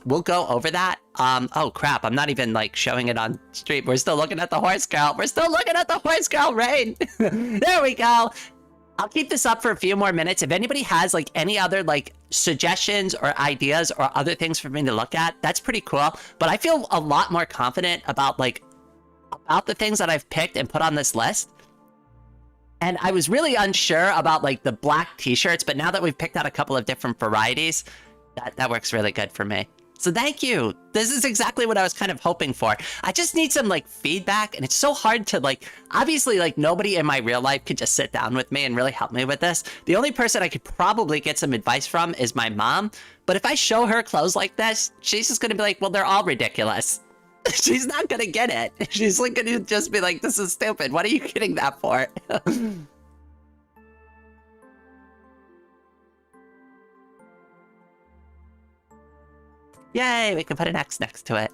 A: we'll go over that. Oh crap, I'm not even like showing it on stream. We're still looking at the horse girl. We're still looking at the horse girl, Rain. There we go. I'll keep this up for a few more minutes. If anybody has like any other like suggestions or ideas or other things for me to look at, that's pretty cool. But I feel a lot more confident about the things that I've picked and put on this list. And I was really unsure about like the black t-shirts, but now that we've picked out a couple of different varieties, that works really good for me. So thank you. This is exactly what I was kind of hoping for. I just need some like feedback, and it's so hard to like, obviously like nobody in my real life could just sit down with me and really help me with this. The only person I could probably get some advice from is my mom. But if I show her clothes like this, she's just gonna be like, well, they're all ridiculous. She's not gonna get it. She's like gonna just be like, this is stupid. What are you getting that for? Yay, we can put an X next to it.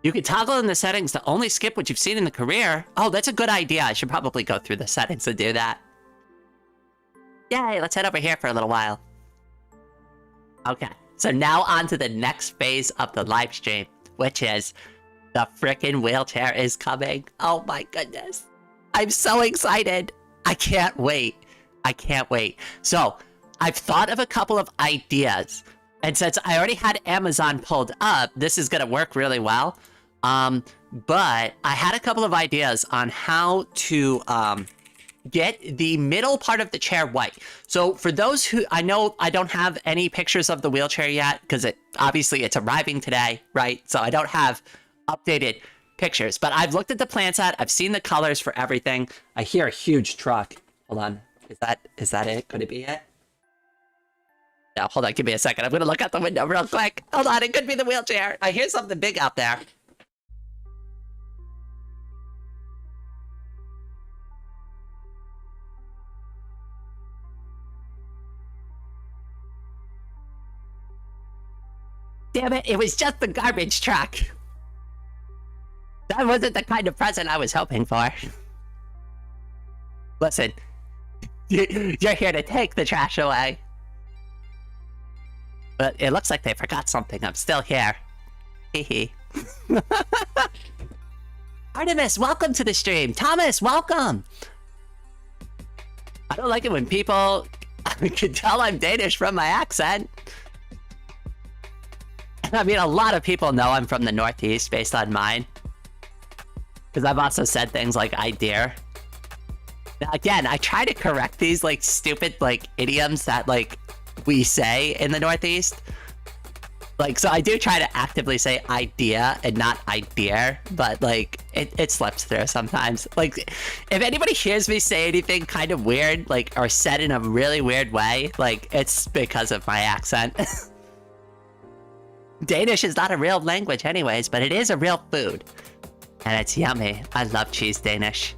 A: You can toggle in the settings to only skip what you've seen in the career. Oh, that's a good idea. I should probably go through the settings and do that. Yay, let's head over here for a little while. Okay, so now on to the next phase of the live stream, which is the frickin' wheelchair is coming. Oh my goodness. I'm so excited. I can't wait. I can't wait. So, I've thought of a couple of ideas. And since I already had Amazon pulled up, this is gonna work really well. But I had a couple of ideas on how to get the middle part of the chair white. So for those who, I know I don't have any pictures of the wheelchair yet, because obviously it's arriving today, right? So I don't have updated pictures, but I've looked at the plan set. I've seen the colors for everything. I hear a huge truck. Hold on. Is that it? Could it be it? No, hold on. Give me a second. I'm going to look out the window real quick. Hold on. It could be the wheelchair. I hear something big out there. Damn it, it was just the garbage truck. That wasn't the kind of present I was hoping for. Listen, you're here to take the trash away. But it looks like they forgot something. I'm still here. Hehe. Artemis, welcome to the stream. Thomas, welcome. I don't like it when people can tell I'm Danish from my accent. I mean, a lot of people know I'm from the Northeast based on mine. Because I've also said things like, I dare. Now, again, I try to correct these, like, stupid, like, idioms that, like, we say in the Northeast. Like, so I do try to actively say idea and not idea, but, like, it slips through sometimes. Like, if anybody hears me say anything kind of weird, like, or said in a really weird way, like, it's because of my accent. Danish is not a real language anyways, but it is a real food. And it's yummy. I love cheese Danish.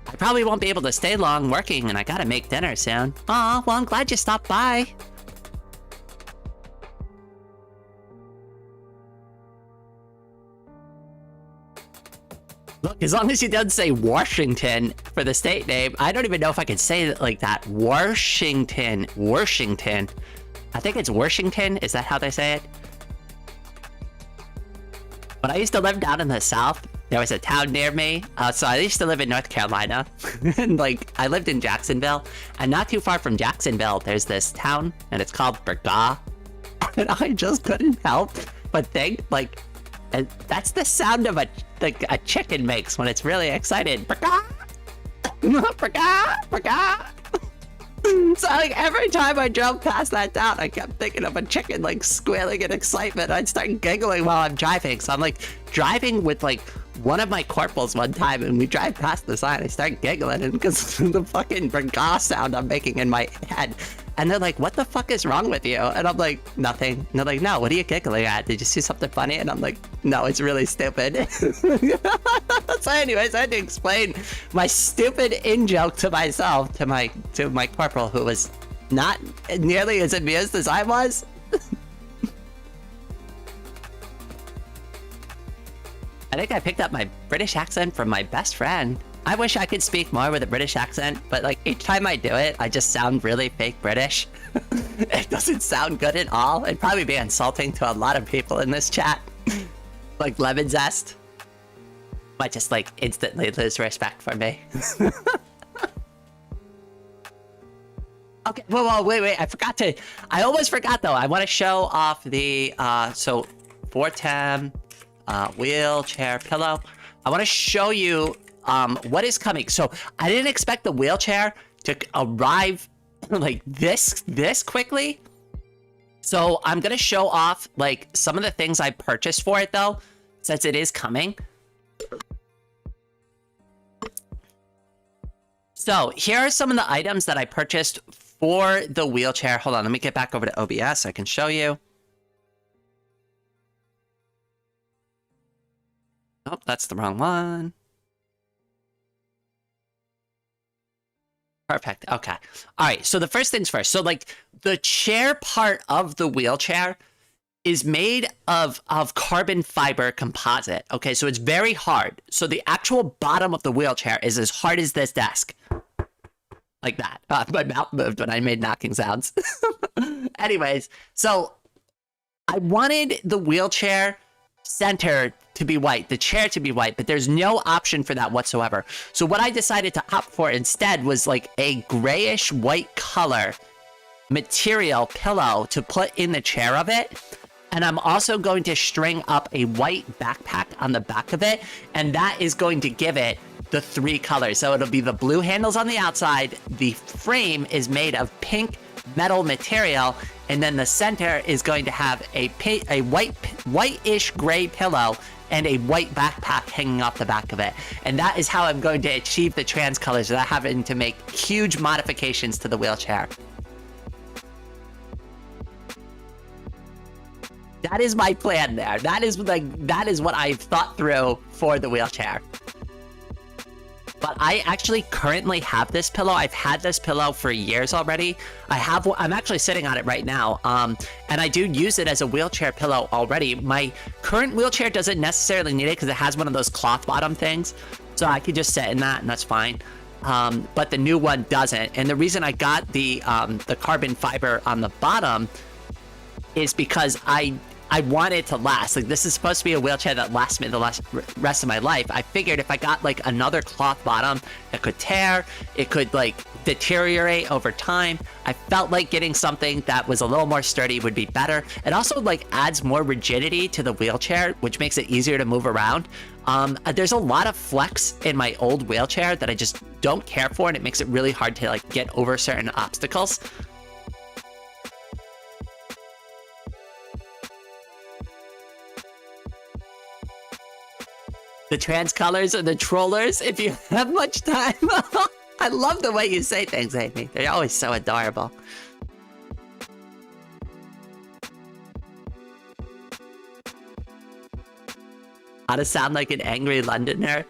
A: I probably won't be able to stay long working, and I gotta make dinner soon. Aw, well, I'm glad you stopped by. Look, as long as you don't say Washington for the state name, I don't even know if I can say it like that. Washington. Washington. I think it's Washington. Is that how they say it? When I used to live down in the South, there was a town near me. So I used to live in North Carolina. And, like, I lived in Jacksonville. And not too far from Jacksonville, there's this town, and it's called Burgaw. And I just couldn't help but think, like, and that's the sound of a chicken makes when it's really excited. Burgaw! Burgaw! Burgaw! So, like, every time I drove past that town, I kept thinking of a chicken, like, squealing in excitement. I'd start giggling while I'm driving. So I'm, like, driving with, like, one of my corporals one time, and we drive past the sign. I start giggling, and because the fucking Burgaw sound I'm making in my head. And they're like, what the fuck is wrong with you? And I'm like, nothing. And they're like, no, what are you giggling at? Did you see something funny? And I'm like, no, it's really stupid. So anyways, I had to explain my stupid in-joke to myself, to my corporal, who was not nearly as amused as I was. I think I picked up my British accent from my best friend. I wish I could speak more with a British accent, but, like, each time I do it, I just sound really fake British. It doesn't sound good at all. It'd probably be insulting to a lot of people in this chat. Like Lemon Zest might just, like, instantly lose respect for me. Okay, whoa, wait, I almost forgot, though. I want to show off the, so, Fortem, wheelchair pillow. I want to show you what is coming. So I didn't expect the wheelchair to arrive like this quickly. So I'm gonna show off, like, some of the things I purchased for it, though, since it is coming. So here are some of the items that I purchased for the wheelchair. Hold on, let me get back over to OBS so I can show you. Oh, that's the wrong one. Perfect. Okay. All right. So the first things first. So, like, the chair part of the wheelchair is made of carbon fiber composite. Okay. So it's very hard. So the actual bottom of the wheelchair is as hard as this desk. Like that. My mouth moved when I made knocking sounds. Anyways, so I wanted the wheelchair center to be white, the chair to be white, but there's no option for that whatsoever. So what I decided to opt for instead was, like, a grayish white color material pillow to put in the chair of it. And I'm also going to string up a white backpack on the back of it, and that is going to give it the 3 colors. So it'll be the blue handles on the outside, the frame is made of pink metal material, and then the center is going to have a whitish gray pillow and a white backpack hanging off the back of it. And that is how I'm going to achieve the trans colors without having to make huge modifications to the wheelchair. That is my plan there. That is what I've thought through for the wheelchair. But I actually currently have this pillow. I've had this pillow for years already. I'm actually sitting on it right now. And I do use it as a wheelchair pillow already. My current wheelchair doesn't necessarily need it because it has one of those cloth bottom things. So I could just sit in that and that's fine. But the new one doesn't. And the reason I got the carbon fiber on the bottom is because I want it to last. Like, this is supposed to be a wheelchair that lasts me the rest of my life. I figured if I got like another cloth bottom, it could tear, it could like deteriorate over time. I felt like getting something that was a little more sturdy would be better. It also like adds more rigidity to the wheelchair, which makes it easier to move around. There's a lot of flex in my old wheelchair that I just don't care for, and it makes it really hard to like get over certain obstacles. The trans colors are the trollers if you have much time. I love the way you say things, Amy. They're always so adorable. How to sound like an angry Londoner.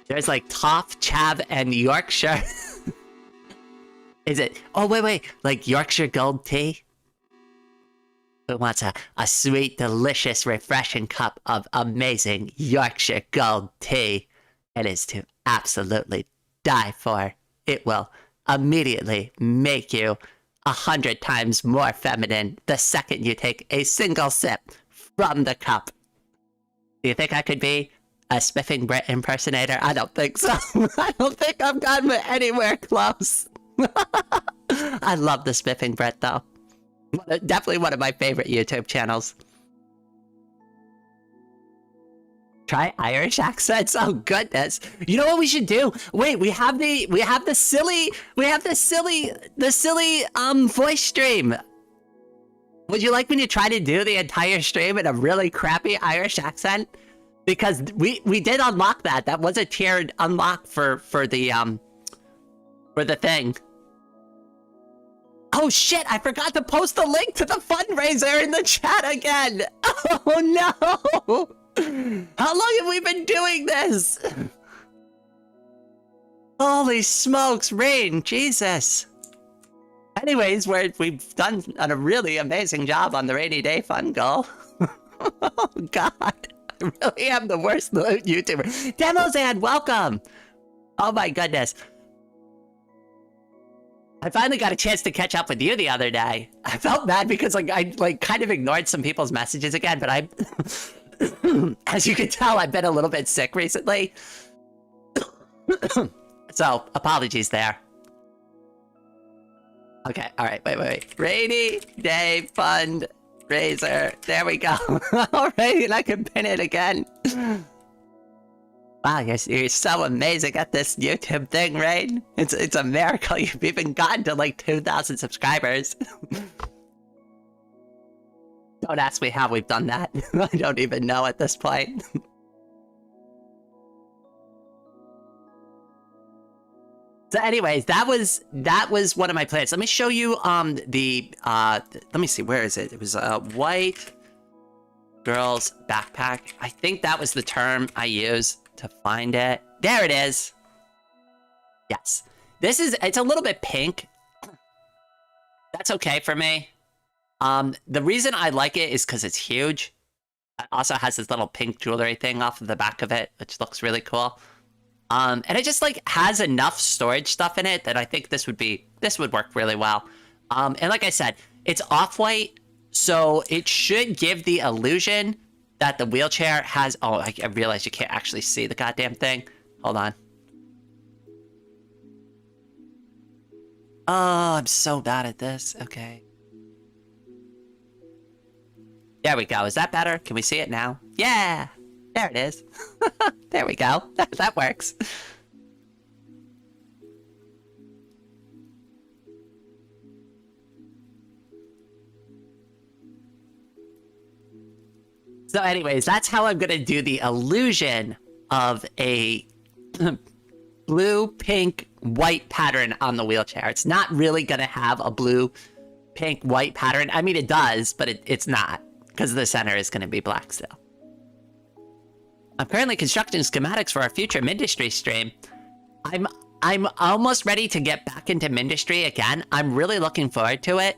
A: There's like Toff, Chav, and Yorkshire. Is it? Oh, wait. Like Yorkshire Gold Tea? Who wants a sweet, delicious, refreshing cup of amazing Yorkshire Gold Tea? It is to absolutely die for. It will immediately make you 100 times more feminine the second you take a single sip from the cup. Do you think I could be a Spiffing Brit impersonator? I don't think so. I don't think I've gotten anywhere close. I love the Spiffing Brit, though. Definitely one of my favorite YouTube channels. Try Irish accents. Oh goodness! You know what we should do? Wait, we have the silly voice stream. Would you like me to try to do the entire stream in a really crappy Irish accent? Because we did unlock that. That was a tiered unlock for the thing. Oh shit, I forgot to post the link to the fundraiser in the chat again! Oh no! How long have we been doing this? Holy smokes, Rain, Jesus. Anyways, we've done a really amazing job on the rainy day fun goal. Oh god, I really am the worst YouTuber. Demozan, welcome! Oh my goodness. I finally got a chance to catch up with you the other day. I felt bad because I kind of ignored some people's messages again, but I, as you can tell, I've been a little bit sick recently. So, apologies there. Okay, alright, wait. Rainy day fundraiser. There we go. Alright, and I can pin it again. Wow, you're so amazing at this YouTube thing, Rain. It's a miracle you've even gotten to like 2,000 subscribers. Don't ask me how we've done that. I don't even know at this point. So anyways, that was one of my plans. Let me show you let me see, where is it? It was a white girl's backpack. I think that was the term I used to find it. There it is. Yes. It's a little bit pink. That's okay for me. The reason I like it is because it's huge. It also has this little pink jewelry thing off of the back of it, which looks really cool. And it just like has enough storage stuff in it that I think this would work really well. And like I said, it's off-white, so it should give the illusion that the wheelchair has... Oh, I realize you can't actually see the goddamn thing. Hold on. Oh, I'm so bad at this. Okay. There we go. Is that better? Can we see it now? Yeah! There it is. There we go. That works. So anyways, that's how I'm gonna do the illusion of a blue, pink, white pattern on the wheelchair. It's not really gonna have a blue, pink, white pattern. I mean, it does, but it's not, because the center is gonna be black still. I'm currently constructing schematics for our future Mindustry stream. I'm almost ready to get back into Mindustry again. I'm really looking forward to it.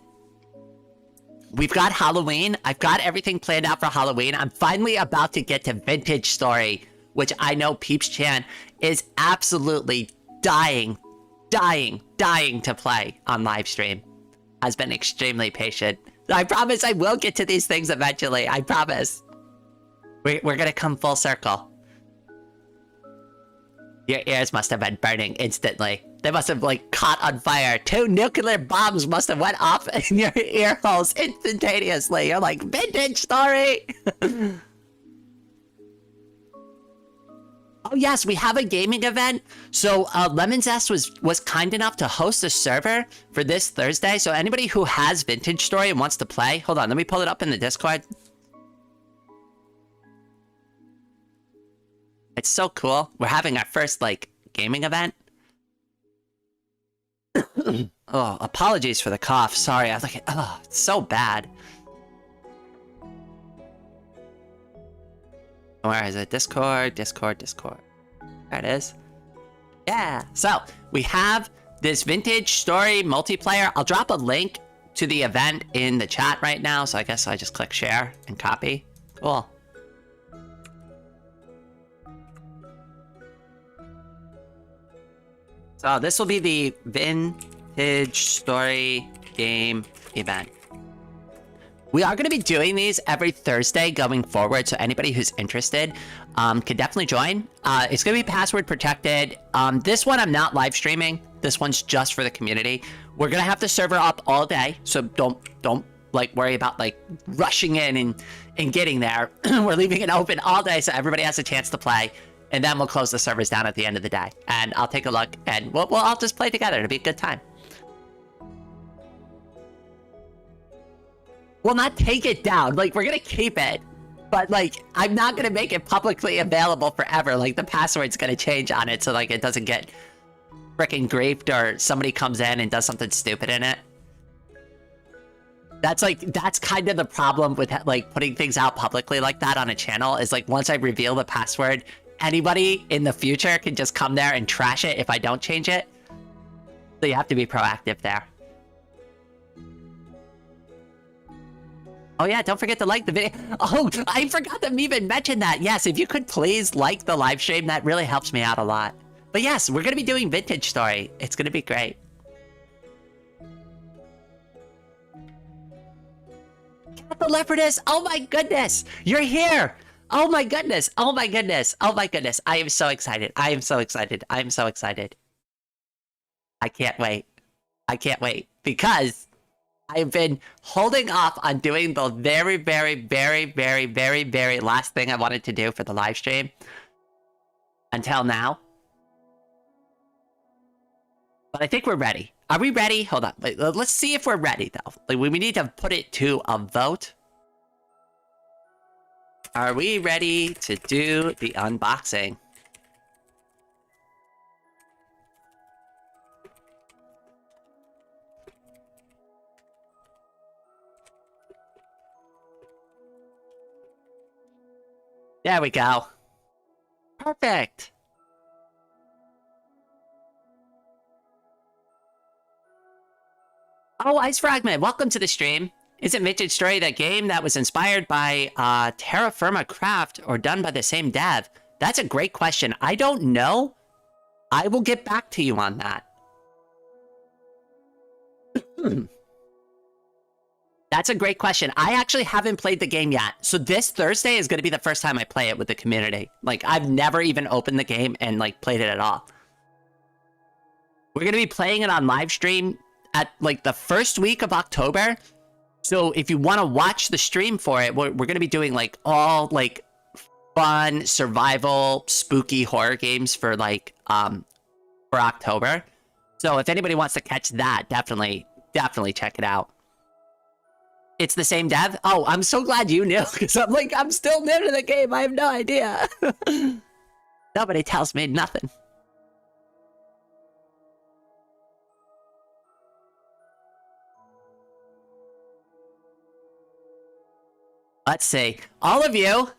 A: We've got Halloween. I've got everything planned out for Halloween. I'm finally about to get to Vintage Story, which I know Peeps Chan is absolutely dying to play on live stream. Has been extremely patient. I promise I will get to these things eventually. I promise. We're gonna come full circle. Your ears must have been burning instantly. They must have, like, caught on fire. 2 nuclear bombs must have went off in your ear holes instantaneously. You're like, Vintage Story! Oh yes, we have a gaming event. So Lemon Zest was kind enough to host a server for this Thursday. So anybody who has Vintage Story and wants to play, hold on, let me pull it up in the Discord. It's so cool. We're having our first, like, gaming event. Oh, apologies for the cough. Sorry, I was like, oh, it's so bad. Where is it? Discord. There it is. Yeah. So we have this Vintage Story multiplayer. I'll drop a link to the event in the chat right now. So I guess I just click share and copy. Cool. So this will be the Vintage Story game event. We are going to be doing these every Thursday going forward, so anybody who's interested can definitely join. It's going to be password protected. This one I'm not live streaming. This one's just for the community. We're going to have the server up all day, so don't like worry about like rushing in and getting there. We're leaving it open all day so everybody has a chance to play. And then we'll close the servers down at the end of the day. And I'll take a look, and we'll all just play together. It'll be a good time. We'll not take it down. Like, we're gonna keep it. But, like, I'm not gonna make it publicly available forever. Like, the password's gonna change on it so, like, it doesn't get frickin' griefed or somebody comes in and does something stupid in it. That's kind of the problem with, like, putting things out publicly like that on a channel, is, like, once I reveal the password, anybody in the future can just come there and trash it if I don't change it. So you have to be proactive there. Oh yeah, don't forget to like the video. Oh, I forgot to even mention that. Yes, if you could please like the live stream, that really helps me out a lot. But yes, we're going to be doing Vintage Story. It's going to be great. Cat the Leopardess, oh my goodness, you're here. Oh my goodness! Oh my goodness! Oh my goodness! I am so excited! I am so excited! I am so excited! I can't wait! I can't wait! Because I've been holding off on doing the very last thing I wanted to do for the live stream until now. But I think we're ready. Are we ready? Hold on. Wait, let's see if we're ready though. Like, we need to put it to a vote. Are we ready to do the unboxing? There we go. Perfect. Oh, Ice Fragment, welcome to the stream. Isn't Vintage Story the game that was inspired by Terra Firma Craft or done by the same dev? That's a great question. I don't know. I will get back to you on that. That's a great question. I actually haven't played the game yet. So this Thursday is going to be the first time I play it with the community. Like, I've never even opened the game and, like, played it at all. We're going to be playing it on live stream at, like, the first week of October. So if you want to watch the stream for it, we're going to be doing, like, all, like, fun, survival, spooky horror games for, like, for October. So if anybody wants to catch that, definitely check it out. It's the same dev? Oh, I'm so glad you knew, because I'm like, I'm still new to the game. I have no idea. Nobody tells me nothing. Let's see. All of you,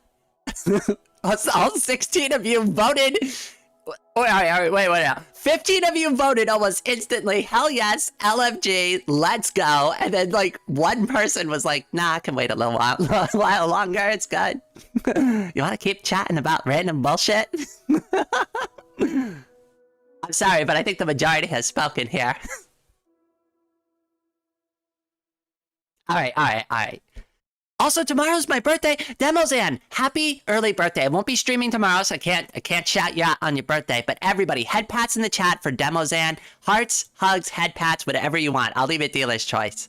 A: All 16 of you voted. All right, wait. 15 of you voted almost instantly. Hell yes, LFG, let's go. And then like one person was like, nah, I can wait a little while longer. It's good. You want to keep chatting about random bullshit? I'm sorry, but I think the majority has spoken here. All right. Also, tomorrow's my birthday. Demozan, happy early birthday. I won't be streaming tomorrow, so I can't shout you out on your birthday. But everybody, head pats in the chat for Demozan. Hearts, hugs, head pats, whatever you want. I'll leave it dealer's choice.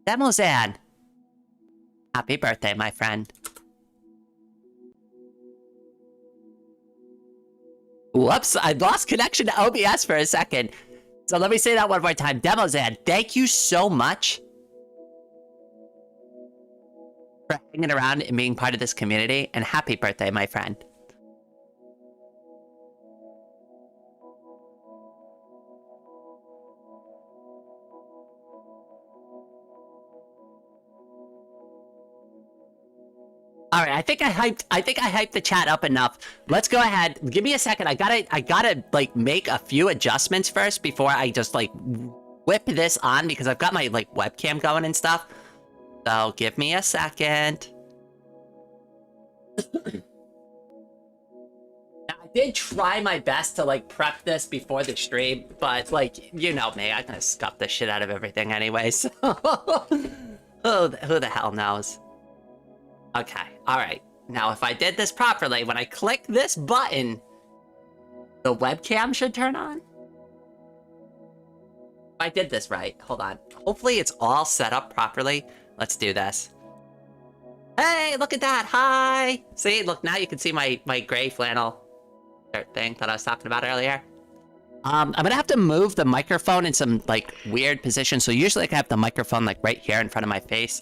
A: Demozan, happy birthday, my friend. Whoops, I lost connection to OBS for a second. So let me say that one more time. Demozan, thank you so much for hanging around and being part of this community, and happy birthday, my friend. All right, I think I hyped the chat up enough. Let's go ahead. Give me a second. I gotta like make a few adjustments first before I just like whip this on, because I've got my like webcam going and stuff. So give me a second. Now, I did try my best to like prep this before the stream, but like, you know me, I'm gonna scuff the shit out of everything anyway, so who the hell knows? Okay, alright. Now, if I did this properly, when I click this button, the webcam should turn on? If I did this right, hold on. Hopefully it's all set up properly. Let's do this. Hey, look at that, hi! See, look, now you can see my gray flannel shirt thing that I was talking about earlier. I'm gonna have to move the microphone in some, like, weird position. So usually I have the microphone, like, right here in front of my face.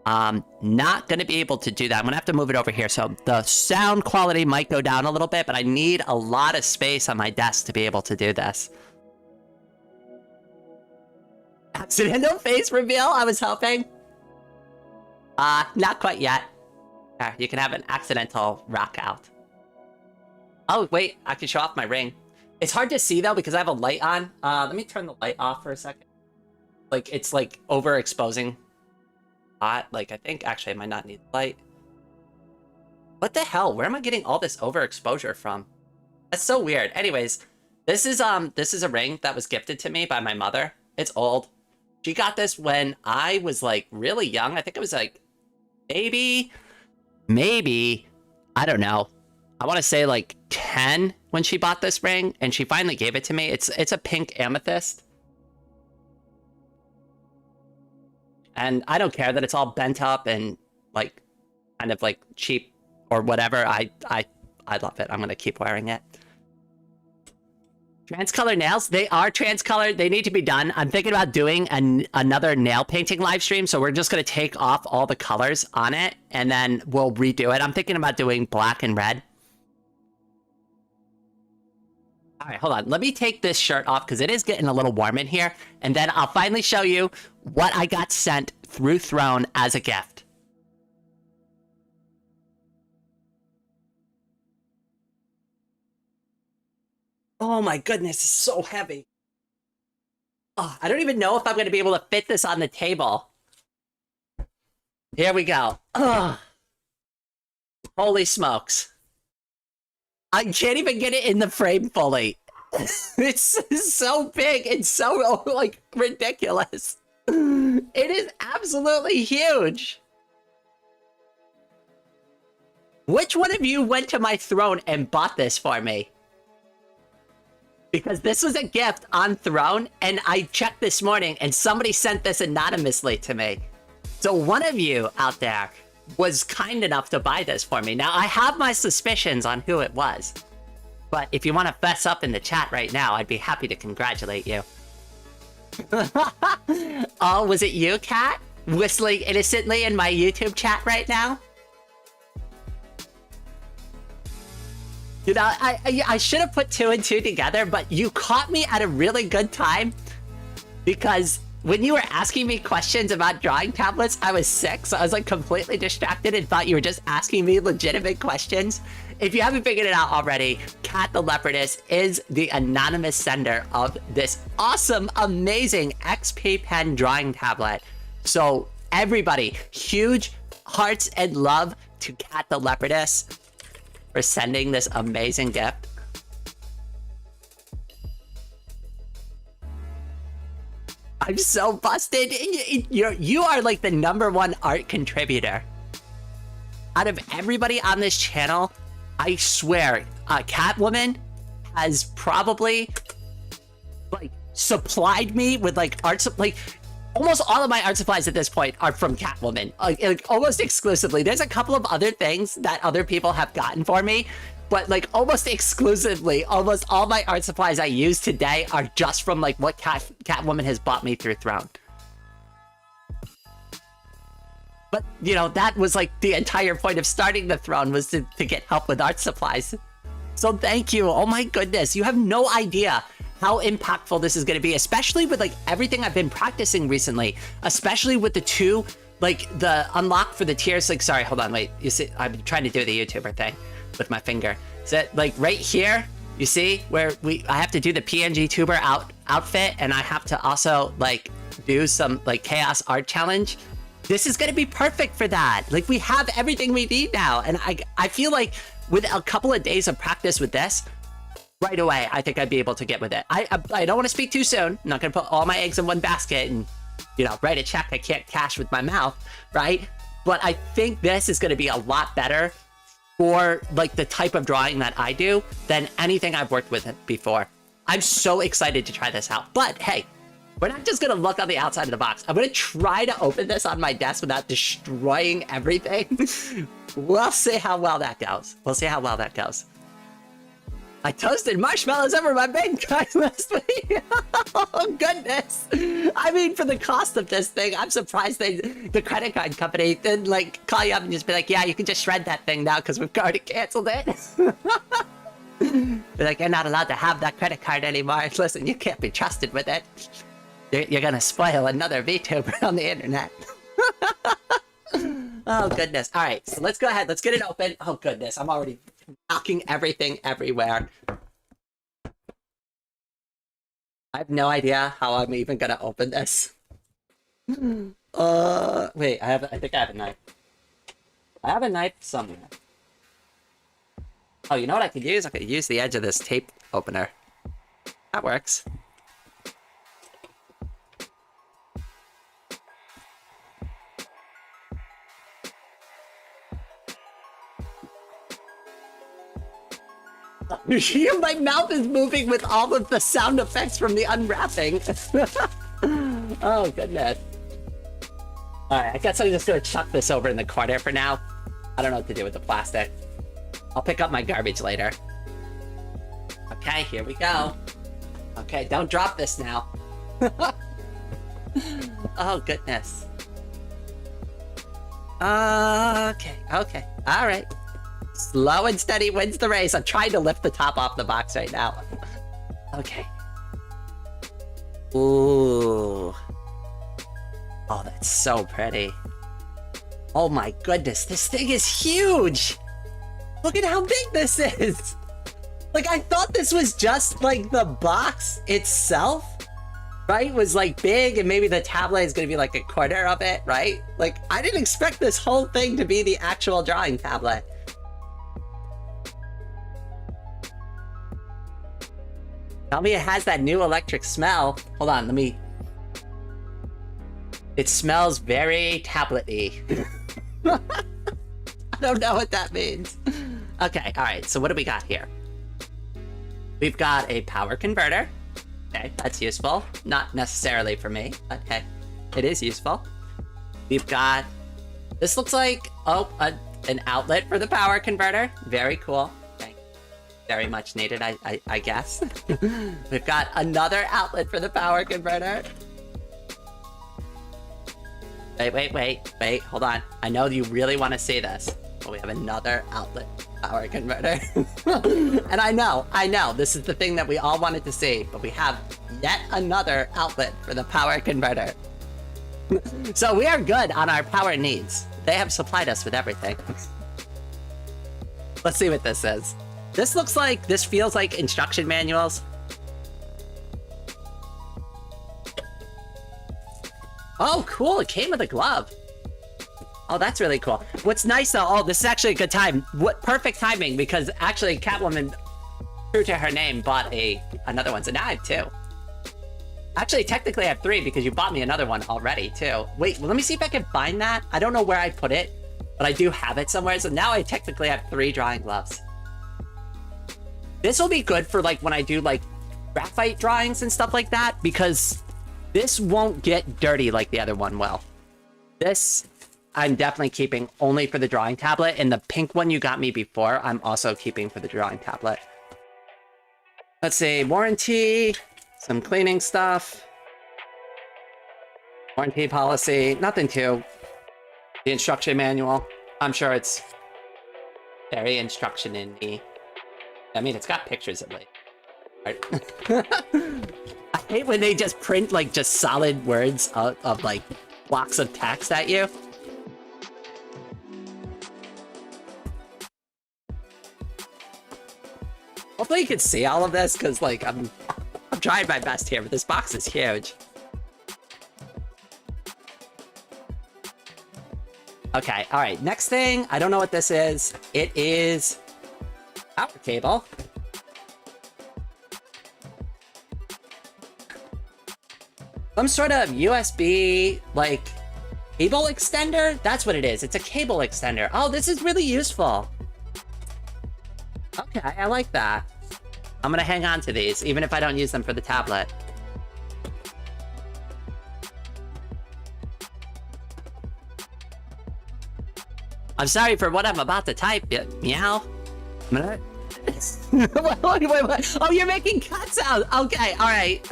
A: Not gonna be able to do that. I'm gonna have to move it over here. So the sound quality might go down a little bit, but I need a lot of space on my desk to be able to do this. Accidental face reveal, I was hoping. Not quite yet. You can have an accidental rock out. Oh, wait, I can show off my ring. It's hard to see, though, because I have a light on. Let me turn the light off for a second. Like, it's, like, overexposing. Like, I think, actually, I might not need light. What the hell? Where am I getting all this overexposure from? That's so weird. Anyways, this is a ring that was gifted to me by my mother. It's old. She got this when I was, like, really young. I think it was, like, maybe, I don't know. I want to say, like, 10 when she bought this ring, and she finally gave it to me. It's a pink amethyst. And I don't care that it's all bent up and, like, kind of, like, cheap or whatever. I love it. I'm going to keep wearing it. Transcolor nails? They are transcolored. They need to be done. I'm thinking about doing another nail painting live stream, so we're just going to take off all the colors on it, and then we'll redo it. I'm thinking about doing black and red. All right, hold on. Let me take this shirt off because it is getting a little warm in here. And then I'll finally show you what I got sent through Throne as a gift. Oh my goodness, it's so heavy. Oh, I don't even know if I'm going to be able to fit this on the table. Here we go. Oh, holy smokes. I can't even get it in the frame fully. It's so big and so, like, ridiculous. It is absolutely huge. Which one of you went to my Throne and bought this for me? Because this was a gift on Throne, and I checked this morning, and somebody sent this anonymously to me. So one of you out there was kind enough to buy this for me. Now, I have my suspicions on who it was. But if you want to fess up in the chat right now, I'd be happy to congratulate you. Oh, was it you, Kat? Whistling innocently in my YouTube chat right now? You know, I should have put 2 and 2 together, but you caught me at a really good time. Because when you were asking me questions about drawing tablets, I was sick, so I was like completely distracted and thought you were just asking me legitimate questions. If you haven't figured it out already, Kat the Leopardess is the anonymous sender of this awesome, amazing XP Pen drawing tablet. So everybody, huge hearts and love to Kat the Leopardess for sending this amazing gift. I'm so busted. You are like the #1 art contributor. Out of everybody on this channel, I swear, Catwoman has probably like supplied me with like like almost all of my art supplies at this point are from Catwoman, like almost exclusively. There's a couple of other things that other people have gotten for me, but like almost exclusively, almost all my art supplies I use today are just from like what Catwoman has bought me through Throne. But, you know, that was like the entire point of starting the Throne, was to get help with art supplies. So thank you. Oh my goodness. You have no idea how impactful this is going to be, especially with like everything I've been practicing recently, especially with the two, like the unlock for the tiers. Like, sorry, hold on, wait. You see, I'm trying to do the YouTuber thing with my finger. So like right here, you see where I have to do the PNG tuber outfit, and I have to also like do some like chaos art challenge. This is going to be perfect for that. Like, we have everything we need now. And I feel like with a couple of days of practice with this, right away, I think I'd be able to get with it. I don't want to speak too soon. I'm not going to put all my eggs in one basket and, you know, write a check I can't cash with my mouth, right? But I think this is going to be a lot better for like the type of drawing that I do than anything I've worked with before. I'm so excited to try this out. But hey, we're not just gonna look on the outside of the box. I'm gonna try to open this on my desk without destroying everything. We'll see how well that goes. We'll see how well that goes. I toasted marshmallows over my bank card last week. Oh goodness. I mean, for the cost of this thing, I'm surprised the credit card company didn't like call you up and just be like, yeah, you can just shred that thing now because we've already canceled it. Be like, you're not allowed to have that credit card anymore. Listen, you can't be trusted with it. You're gonna spoil another VTuber on the internet. Oh goodness. All right, so let's go ahead. Let's get it open. Oh goodness, I'm already knocking everything everywhere. I have no idea how I'm even gonna open this. Wait, I think I have a knife. I have a knife somewhere. Oh, you know what I could use? I could use the edge of this tape opener. That works. My mouth is moving with all of the sound effects from the unwrapping. Oh, goodness. Alright, I guess I'm just gonna chuck this over in the corner for now. I don't know what to do with the plastic. I'll pick up my garbage later. Okay, here we go. Okay, don't drop this now. Oh, goodness. Okay, alright. Slow and steady wins the race. I'm trying to lift the top off the box right now. Okay. Ooh. Oh, that's so pretty. Oh my goodness, this thing is huge! Look at how big this is! Like, I thought this was just, like, the box itself, right? Was, like, big, and maybe the tablet is gonna be, like, a quarter of it, right? Like, I didn't expect this whole thing to be the actual drawing tablet. Tell me it has that new electric smell. Hold on, let me... It smells very tablet-y. I don't know what that means. Okay, alright, so what do we got here? We've got a power converter. Okay, that's useful. Not necessarily for me, but hey, it is useful. We've got... This looks like, an outlet for the power converter. Very cool. Very much needed, I guess. We've got another outlet for the power converter. Wait, hold on. I know you really want to see this, but we have another outlet power converter. And I know, this is the thing that we all wanted to see, but we have Yet another outlet for the power converter. So we are good on our power needs. They have supplied us with everything. Let's see what this is. This feels like instruction manuals. Oh, cool, it came with a glove. Oh, that's really cool. What's nice though, oh, this is actually a good time. What perfect timing, because actually Catwoman, true to her name, bought another one, so now I have 2. Actually, technically I have 3 because you bought me another one already too. Wait, well, let me see if I can find that. I don't know where I put it, but I do have it somewhere, so now I technically have 3 drawing gloves. This will be good for like when I do like graphite drawings and stuff like that, because this won't get dirty like the other one will. This I'm definitely keeping only for the drawing tablet, and the pink one you got me before, I'm also keeping for the drawing tablet. Let's see, warranty, some cleaning stuff, warranty policy, nothing too. The instruction manual, I'm sure it's very instruction-y. I mean, it's got pictures of it. Right. I hate when they just print like just solid words of like blocks of text at you. Hopefully you can see all of this, because like I'm trying my best here, but this box is huge. Okay, all right, next thing, I don't know what this is. It is power cable. Some sort of USB, like, cable extender? That's what it is. It's a cable extender. Oh, this is really useful. Okay, I like that. I'm gonna hang on to these, even if I don't use them for the tablet. I'm sorry for what I'm about to type. Meow. I'm gonna... wait. Oh, you're making cat sounds. Okay, all right.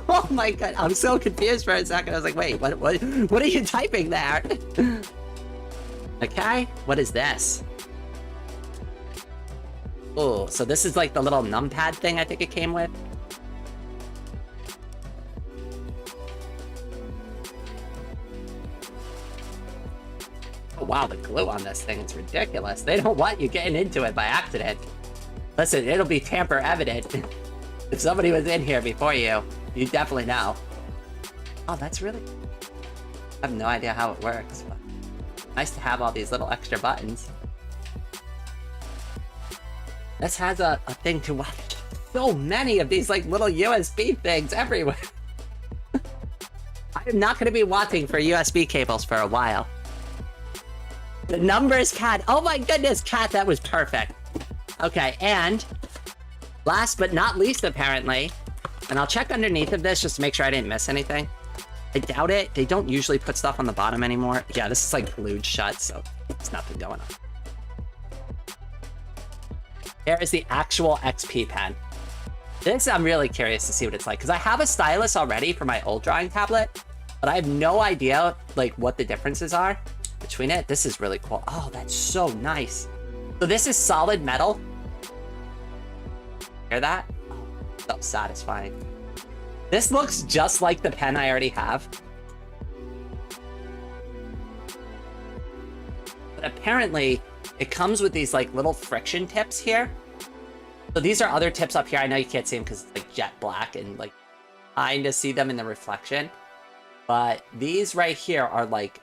A: Oh my god, I'm so confused for a second. I was like, wait, what are you typing there? Okay, what is this? Oh, so this is like the little numpad thing I think it came with. Oh wow, the glue on this thing is ridiculous. They don't want you getting into it by accident. Listen, it'll be tamper evident. If somebody was in here before you, you definitely know. Oh, that's really... I have no idea how it works, but nice to have all these little extra buttons. This has a thing to watch. So many of these like little USB things everywhere. I am not going to be watching for USB cables for a while. The numbers, Cat. Oh my goodness, Cat, that was perfect. Okay, and last but not least, apparently, and I'll check underneath of this just to make sure I didn't miss anything. I doubt it. They don't usually put stuff on the bottom anymore. Yeah, this is like glued shut, so there's nothing going on. Here is the actual XP pen. This, I'm really curious to see what it's like, because I have a stylus already for my old drawing tablet, but I have no idea like what the differences are between it. This is really cool. Oh, that's so nice. So this is solid metal. Hear that? Oh, so satisfying. This looks just like the pen I already have. But apparently, it comes with these like little friction tips here. So these are other tips up here. I know you can't see them because it's like jet black and like kind of see them in the reflection. But these right here are like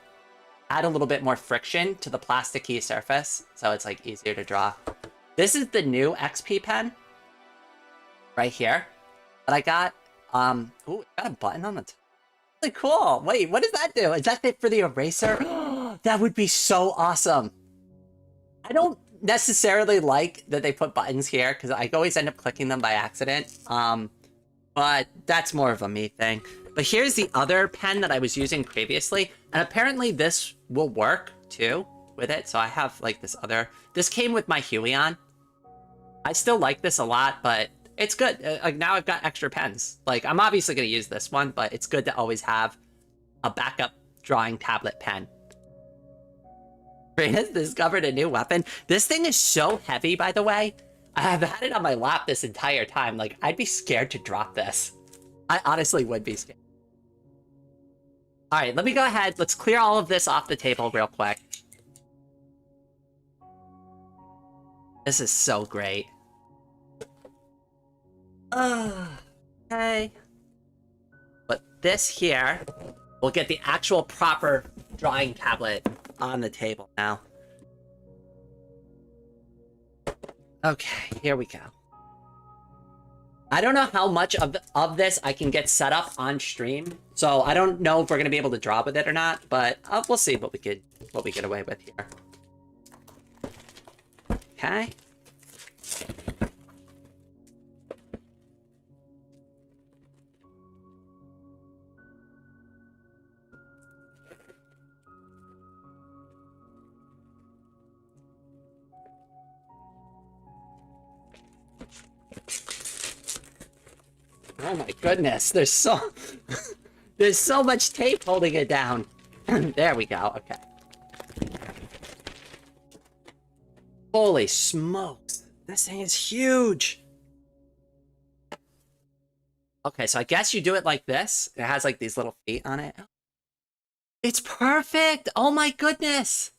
A: add a little bit more friction to the plasticky surface, so it's like easier to draw. This is the new XP pen right here that I got. Ooh, it got a button on the top. Really cool. Wait, what does that do? Is that it for the eraser? That would be so awesome. I don't necessarily like that they put buttons here because I always end up clicking them by accident. But that's more of a me thing. But here's the other pen that I was using previously, and apparently this will work too with it. So I have like this other, this came with my Huey on. I still like this a lot, but it's good. Like now I've got extra pens. Like I'm obviously going to use this one, but it's good to always have a backup drawing tablet pen. Has discovered a new weapon. This thing is so heavy, by the way. I have had it on my lap this entire time. Like, I'd be scared to drop this. I honestly would be scared. All right, let me go ahead. Let's clear all of this off the table real quick. This is so great. Okay. But this here, we'll get the actual proper drawing tablet on the table now. Okay, here we go. I don't know how much of this I can get set up on stream, so I don't know if we're gonna be able to draw with it or not. But we'll see what we get away with here. Okay. Oh my goodness, there's so much tape holding it down. There we go, okay. Holy smokes, this thing is huge. Okay, so I guess you do it like this. It has like these little feet on it. It's perfect, oh my goodness.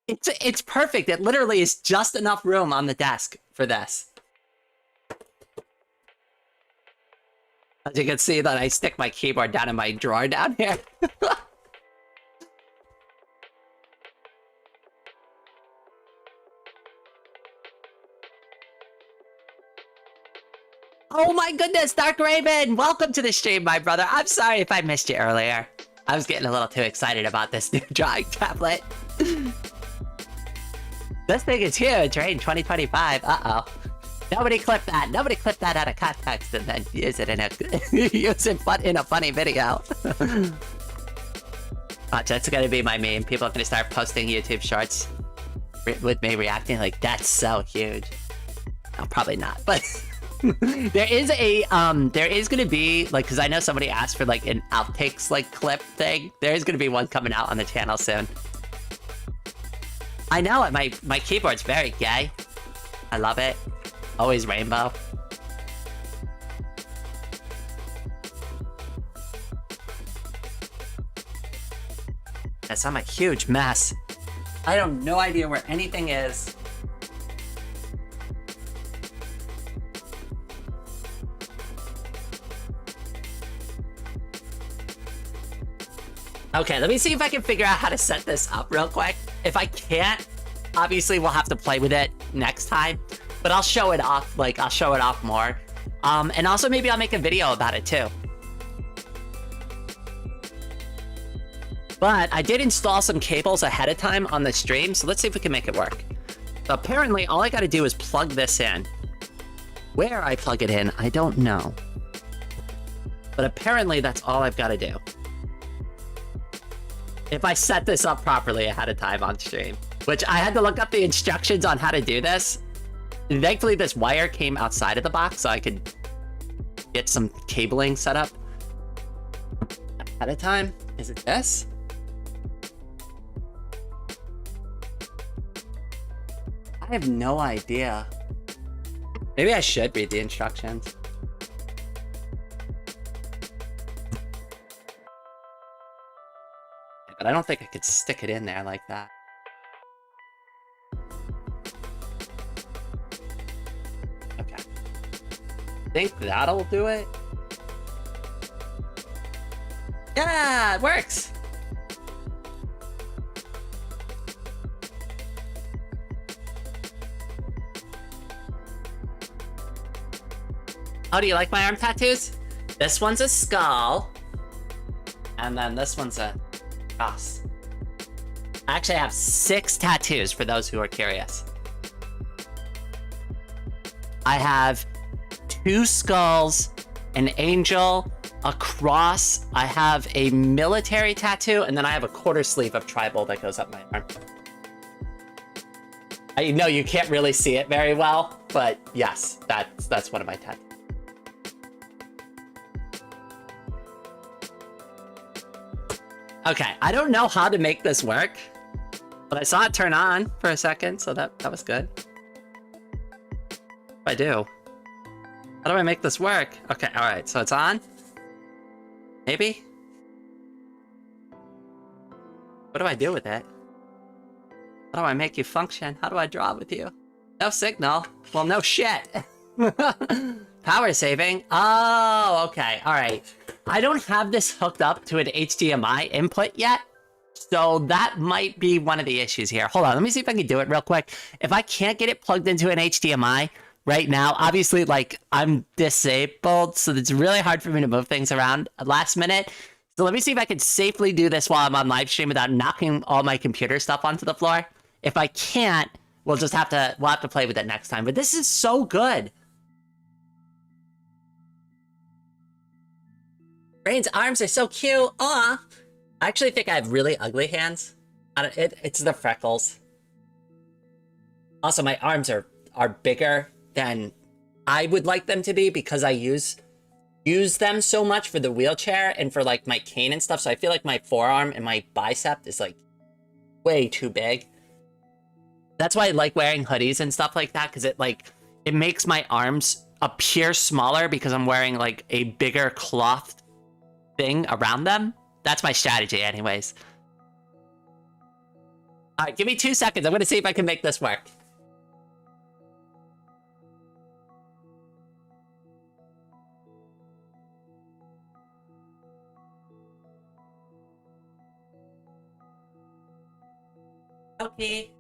A: It's perfect, it literally is just enough room on the desk for this. As you can see that I stick my keyboard down in my drawer down here. Oh my goodness, Dark Raven! Welcome to the stream, my brother. I'm sorry if I missed you earlier. I was getting a little too excited about this new drawing tablet. This thing is huge, right? In 2025. Uh-oh. Nobody clip that. Nobody clip that out of context and then use it in a funny video. Watch, that's gonna be my meme. People are gonna start posting YouTube shorts with me reacting like, that's so huge. No, probably not, but there is gonna be like, because I know somebody asked for like an outtakes like clip thing. There is gonna be one coming out on the channel soon. I know it. My keyboard's very gay. I love it. Always rainbow. Yes, I'm a huge mess. I have no idea where anything is. Okay, let me see if I can figure out how to set this up real quick. If I can't, obviously we'll have to play with it next time. But I'll show it off, like, I'll show it off more. And also maybe I'll make a video about it too. But I did install some cables ahead of time on the stream, so let's see if we can make it work. So apparently all I gotta do is plug this in. Where I plug it in, I don't know. But apparently that's all I've gotta do. If I set this up properly ahead of time on stream. Which I had to look up the instructions on how to do this. Thankfully, this wire came outside of the box, so I could get some cabling set up ahead of time. Is it this? I have no idea. Maybe I should read the instructions. But I don't think I could stick it in there like that. I think that'll do it. Yeah, it works. Oh, do you like my arm tattoos? This one's a skull. And then this one's a cross. I actually have 6 tattoos for those who are curious. I have 2 skulls, an angel, a cross. I have a military tattoo, and then I have a quarter sleeve of tribal that goes up my arm. I know you can't really see it very well, but yes, that's one of my tattoos. Okay, I don't know how to make this work, but I saw it turn on for a second, so that was good. If I do. How do I make this work? Okay, alright, so it's on? Maybe? What do I do with it? How do I make you function? How do I draw with you? No signal. Well, no shit. Power saving. Oh, okay. All right. I don't have this hooked up to an HDMI input yet. So that might be one of the issues here. Hold on. Let me see if I can do it real quick. If I can't get it plugged into an HDMI right now, obviously, like, I'm disabled. So it's really hard for me to move things around last minute. So let me see if I can safely do this while I'm on live stream without knocking all my computer stuff onto the floor. If I can't, we'll have to play with it next time. But this is so good. Rain's arms are so cute. Aw. I actually think I have really ugly hands. It's the freckles. Also, my arms are bigger than I would like them to be because I use them so much for the wheelchair and for like my cane and stuff. So I feel like my forearm and my bicep is like way too big. That's why I like wearing hoodies and stuff like that, because it makes my arms appear smaller because I'm wearing like a bigger cloth thing around them. That's my strategy anyways. All right, give me 2 seconds. I'm going to see if I can make this work. Okay.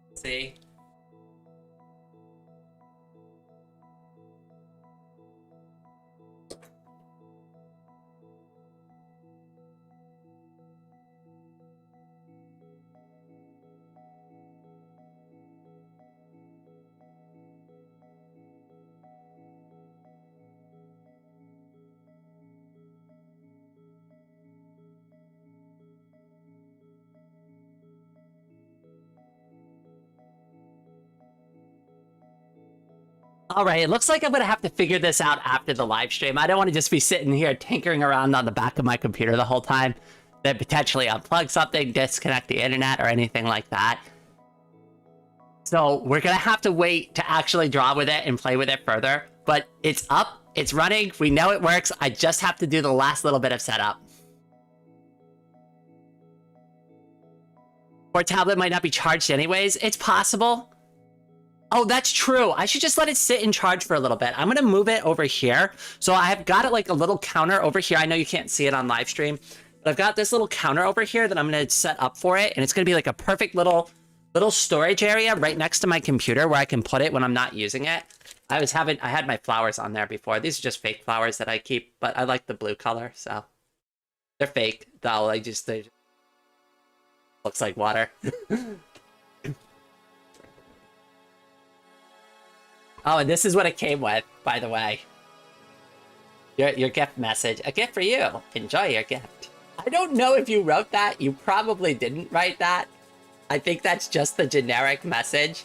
A: Let's see. All right, it looks like I'm going to have to figure this out after the live stream. I don't want to just be sitting here tinkering around on the back of my computer the whole time. Then potentially unplug something, disconnect the internet, or anything like that. So we're going to have to wait to actually draw with it and play with it further. But it's up, it's running, we know it works. I just have to do the last little bit of setup. Or tablet might not be charged anyways. It's possible. Oh, that's true. I should just let it sit and charge for a little bit. I'm going to move it over here. So I've got it like a little counter over here. I know you can't see it on live stream, but I've got this little counter over here that I'm going to set up for it. And it's going to be like a perfect little storage area right next to my computer where I can put it when I'm not using it. I had my flowers on there before. These are just fake flowers that I keep, but I like the blue color. So they're fake though. They just looks like water. Oh, and this is what it came with, by the way. Your gift message. A gift for you. Enjoy your gift. I don't know if you wrote that. You probably didn't write that. I think that's just the generic message.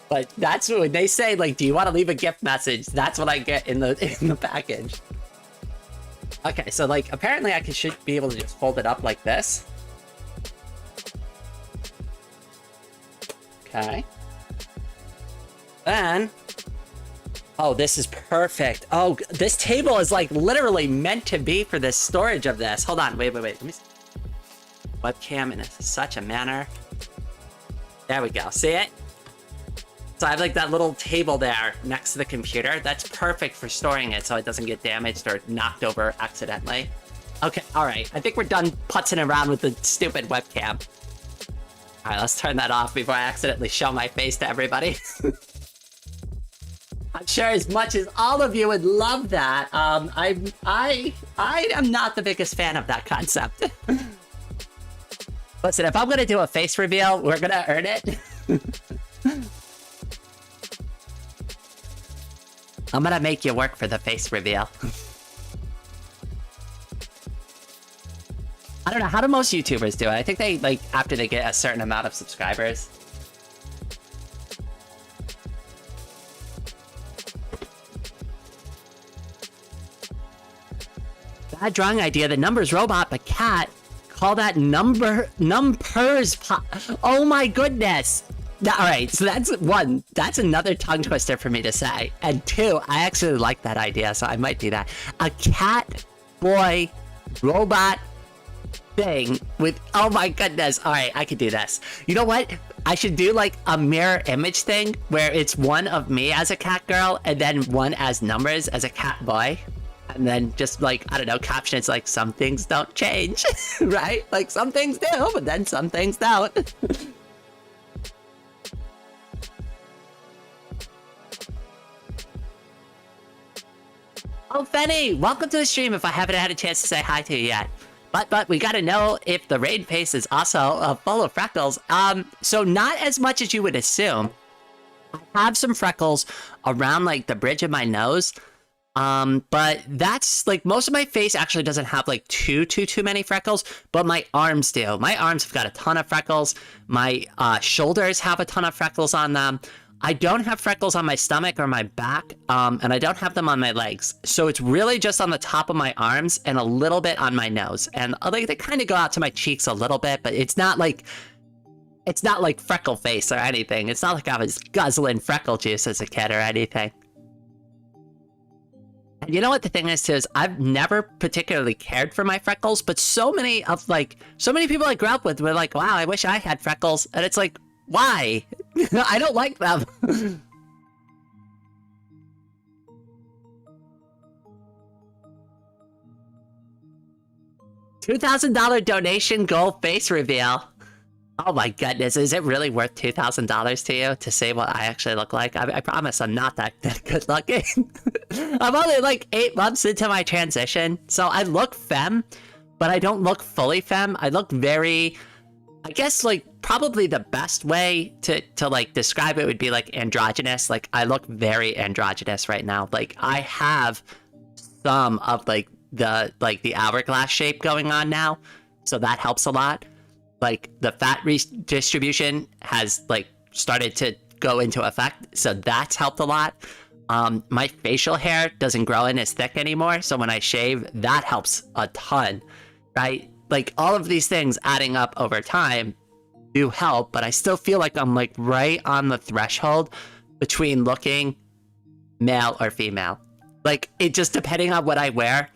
A: But that's when they say, like, do you want to leave a gift message? That's what I get in the package. Okay, so, like, apparently I should be able to just fold it up like this. Okay. Then... oh, this is perfect. Oh, this table is like literally meant to be for this storage of this. Hold on, wait. Let me see. Webcam in such a manner. There we go, see it? So I have like that little table there next to the computer. That's perfect for storing it so it doesn't get damaged or knocked over accidentally. Okay, all right. I think we're done putzing around with the stupid webcam. All right, let's turn that off before I accidentally show my face to everybody. I'm sure as much as all of you would love that, I am not the biggest fan of that concept. Listen, if I'm gonna do a face reveal, we're gonna earn it. I'm gonna make you work for the face reveal. I don't know, how do most YouTubers do it? I think they, like, after they get a certain amount of subscribers. Bad drawing idea. The number's robot, but cat. Call that numbers pop. Oh my goodness. All right, so that's one. That's another tongue twister for me to say. And two, I actually like that idea, so I might do that. A cat, boy, robot thing with, oh my goodness. All right, I could do this. You know what? I should do like a mirror image thing where it's one of me as a cat girl and then one as Numbers as a cat boy. And then just like, I don't know, captions like some things don't change, right? Like some things do, but then some things don't. Oh, Fenny, welcome to the stream if I haven't had a chance to say hi to you yet. But we gotta know if the raid face is also full of freckles. So not as much as you would assume. I have some freckles around like the bridge of my nose. But that's like most of my face actually doesn't have like too many freckles, but my arms do. My arms have got a ton of freckles. My shoulders have a ton of freckles on them. I don't have freckles on my stomach or my back, and I don't have them on my legs. So it's really just on the top of my arms and a little bit on my nose. And like they kind of go out to my cheeks a little bit, but it's not like freckle face or anything. It's not like I was guzzling freckle juice as a kid or anything. And you know what the thing is too is I've never particularly cared for my freckles, but so many people I grew up with were like, wow, I wish I had freckles. And it's like, why? I don't like them. $2,000 donation goal face reveal. Oh my goodness, is it really worth $2,000 to you to see what I actually look like? I promise I'm not that good looking. I'm only like 8 months into my transition, so I look femme, but I don't look fully femme. I look very, I guess like probably the best way to like describe it would be like androgynous. Like I look very androgynous right now. Like I have some of like the hourglass shape going on now, so that helps a lot. Like the fat redistribution has like started to go into effect, so that's helped a lot. My facial hair doesn't grow in as thick anymore, so when I shave, that helps a ton, right? Like all of these things adding up over time do help, but I still feel like I'm like right on the threshold between looking male or female. Like it just depending on what I wear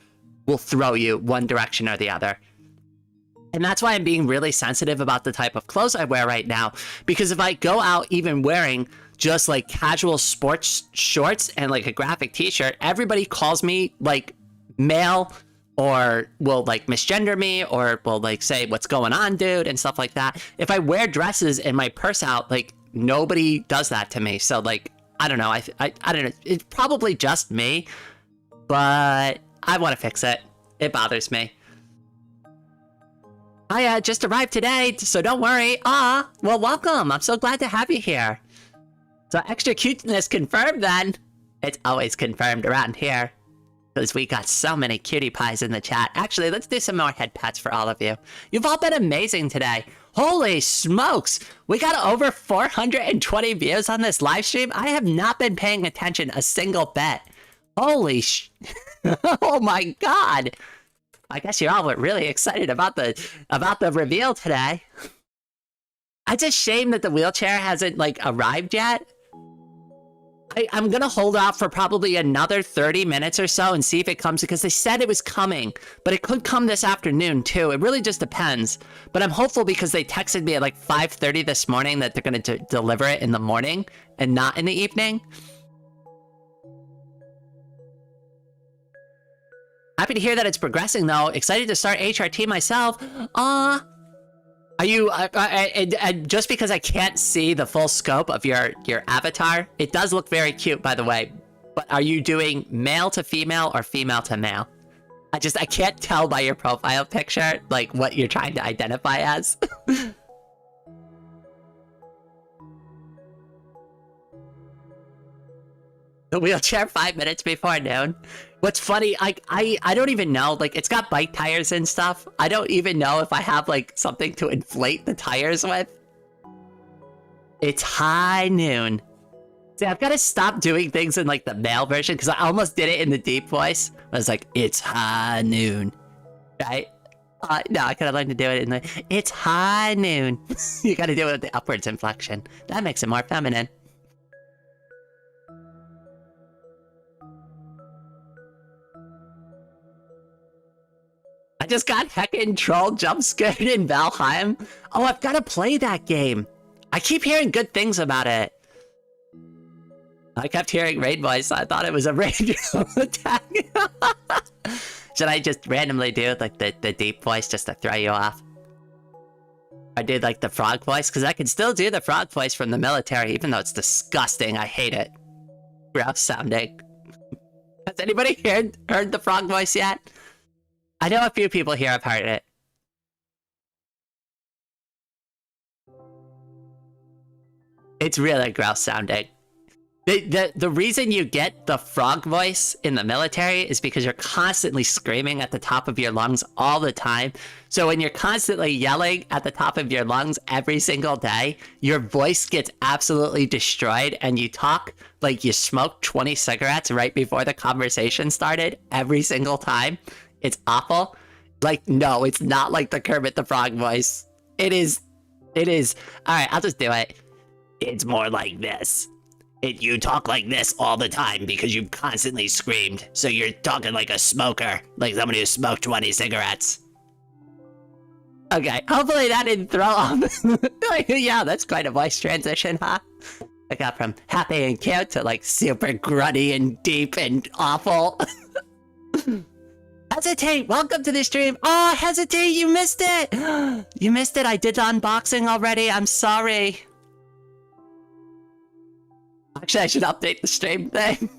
A: will throw you one direction or the other. And that's why I'm being really sensitive about the type of clothes I wear right now. Because if I go out even wearing just like casual sports shorts and like a graphic t-shirt, everybody calls me like male or will like misgender me or will like say, what's going on, dude? And stuff like that. If I wear dresses and my purse out, like nobody does that to me. So like, I don't know. I don't know. It's probably just me, but I want to fix it. It bothers me. I just arrived today, so don't worry. Well, welcome. I'm so glad to have you here. So extra cuteness confirmed then. It's always confirmed around here. Because we got so many cutie pies in the chat. Actually, let's do some more head pats for all of you. You've all been amazing today. Holy smokes. We got over 420 views on this live stream. I have not been paying attention a single bit. Holy oh my god. I guess you're all really excited about the reveal today. It's a shame that the wheelchair hasn't like arrived yet. I'm gonna hold out for probably another 30 minutes or so and see if it comes, because they said it was coming, but it could come this afternoon too. It really just depends. But I'm hopeful because they texted me at like 5:30 this morning that they're gonna deliver it in the morning and not in the evening. Happy to hear that it's progressing, though. Excited to start HRT myself. Are you, just because I can't see the full scope of your avatar, it does look very cute, by the way, but are you doing male to female or female to male? I can't tell by your profile picture, like, what you're trying to identify as. The wheelchair 5 minutes before noon. What's funny, I don't even know, like, it's got bike tires and stuff. I don't even know if I have, like, something to inflate the tires with. It's high noon. See, I've got to stop doing things in, like, the male version, because I almost did it in the deep voice. I was like, it's high noon, right? No, I gotta learn to do it in the, it's high noon. You gotta do it with the upwards inflection. That makes it more feminine. I just got heckin' troll jump scared in Valheim. Oh, I've gotta play that game. I keep hearing good things about it. I kept hearing raid voice, so I thought it was a raid attack. Should I just randomly do like the deep voice just to throw you off? I did like the frog voice, because I can still do the frog voice from the military, even though it's disgusting. I hate it. Gross sounding. Has anybody heard the frog voice yet? I know a few people here have heard it. It's really gross sounding. The reason you get the frog voice in the military is because you're constantly screaming at the top of your lungs all the time. So when you're constantly yelling at the top of your lungs every single day, your voice gets absolutely destroyed and you talk like you smoked 20 cigarettes right before the conversation started every single time. It's awful. Like, no, it's not like the Kermit the Frog voice. It is. All right, I'll just do it. It's more like this. You talk like this all the time because you've constantly screamed. So you're talking like a smoker, like somebody who smoked 20 cigarettes. Okay, hopefully that didn't throw off. Yeah, that's quite a voice transition, huh? I got from happy and cute to like super grunty and deep and awful. Hesitate, welcome to the stream. Oh, Hesitate, you missed it. You missed it. I did the unboxing already. I'm sorry. Actually, I should update the stream thing.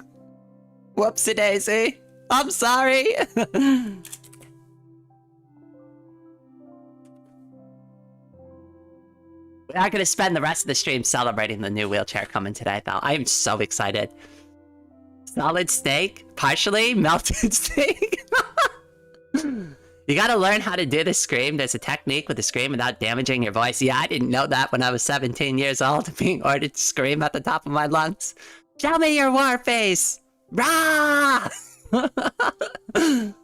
A: Whoopsie daisy. I'm sorry. We're not going to spend the rest of the stream celebrating the new wheelchair coming today, though. I am so excited. Solid steak, partially melted steak. You gotta learn how to do the scream. There's a technique with the scream without damaging your voice. Yeah, I didn't know that when I was 17 years old, being ordered to scream at the top of my lungs. Show me your war face! Rah! Dr.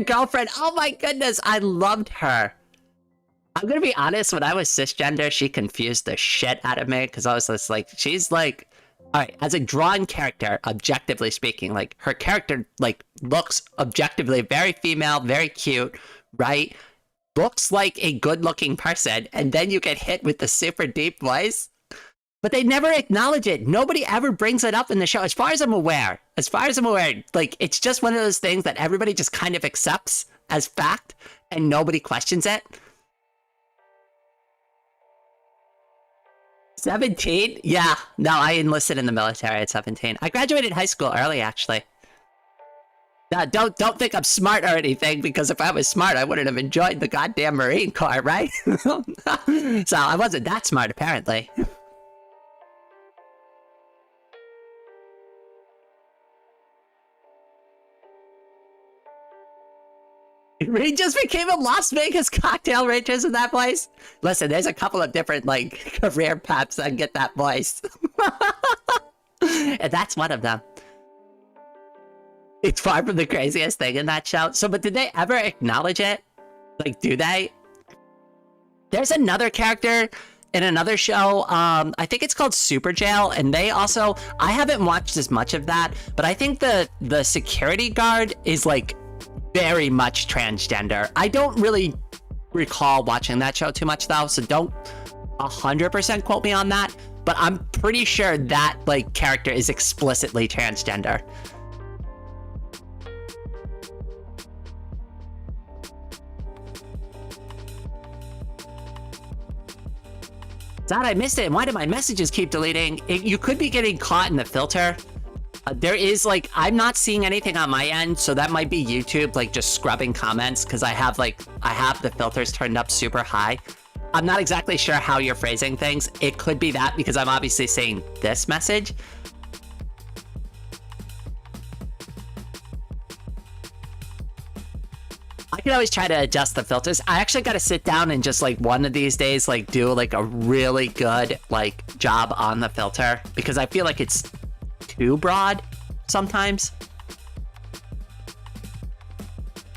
A: Girlfriend, oh my goodness, I loved her. I'm gonna be honest, when I was cisgender, she confused the shit out of me, because I was just like, she's like, alright, as a drawn character, objectively speaking, like, her character, like, looks objectively very female, very cute, right? Looks like a good-looking person, and then you get hit with the super deep voice. But they never acknowledge it. Nobody ever brings it up in the show, as far as I'm aware. As far as I'm aware, like, it's just one of those things that everybody just kind of accepts as fact, and nobody questions it. 17? Yeah. No, I enlisted in the military at 17. I graduated high school early, actually. Don't think I'm smart or anything, because if I was smart, I wouldn't have enjoyed the goddamn Marine Corps, right? So I wasn't that smart, apparently. Reed just became a Las Vegas cocktail waitress in that place. Listen, there's a couple of different, like, career paths that get that voice. And that's one of them. It's far from the craziest thing in that show. So, but did they ever acknowledge it? Like, do they? There's another character in another show, I think it's called Super Jail, and they also, I haven't watched as much of that, but I think the security guard is, like, very much transgender. I don't really recall watching that show too much, though, so don't 100% quote me on that, but I'm pretty sure that, like, character is explicitly transgender. Dad, I missed it, and why did my messages keep deleting? You could be getting caught in the filter. There is, like, I'm not seeing anything on my end, so that might be YouTube, like, just scrubbing comments, because I have the filters turned up super high. I'm not exactly sure how you're phrasing things. It could be that, because I'm obviously seeing this message. I can always try to adjust the filters. I actually got to sit down and just, like, one of these days, like, do, like, a really good, like, job on the filter, because I feel like it's too broad sometimes.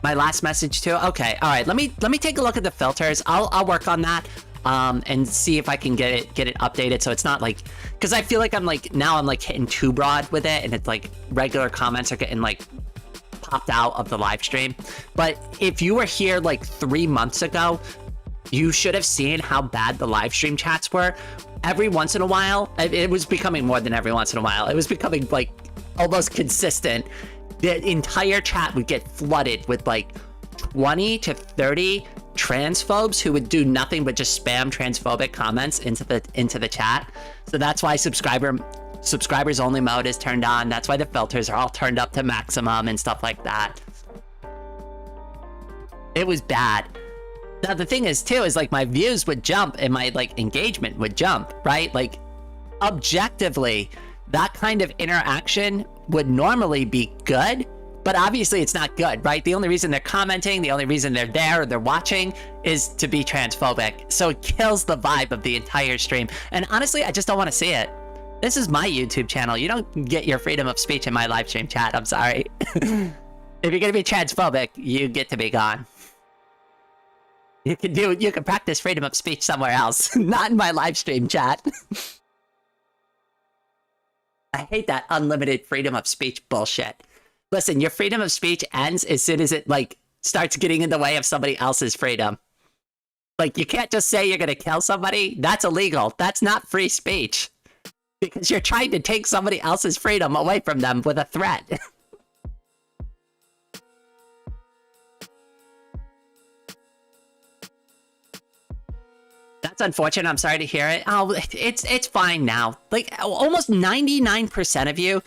A: my last message too. Okay, all right. Let me take a look at the filters. I'll work on that. And see if I can get it updated so it's not like, because I feel like I'm like hitting too broad with it, and it's like regular comments are getting like popped out of the live stream. But if you were here like 3 months ago, you should have seen how bad the live stream chats were. Every once in a while, it was becoming more than every once in a while. It was becoming like almost consistent. The entire chat would get flooded with like 20 to 30 transphobes who would do nothing but just spam transphobic comments into the chat. So that's why subscribers only mode is turned on. That's why the filters are all turned up to maximum and stuff like that. It was bad. Now the thing is too is like my views would jump and my like engagement would jump, right? Like objectively, that kind of interaction would normally be good. But obviously it's not good, right? The only reason they're commenting, the only reason they're there or they're watching is to be transphobic. So it kills the vibe of the entire stream. And honestly, I just don't want to see it. This is my YouTube channel. You don't get your freedom of speech in my live stream chat. I'm sorry. If you're going to be transphobic, you get to be gone. You can practice freedom of speech somewhere else, not in my live stream chat. I hate that unlimited freedom of speech bullshit. Listen, your freedom of speech ends as soon as it, like, starts getting in the way of somebody else's freedom. Like, you can't just say you're gonna kill somebody. That's illegal. That's not free speech. Because you're trying to take somebody else's freedom away from them with a threat. That's unfortunate. I'm sorry to hear it. Oh, it's fine now. Like, almost 99% of you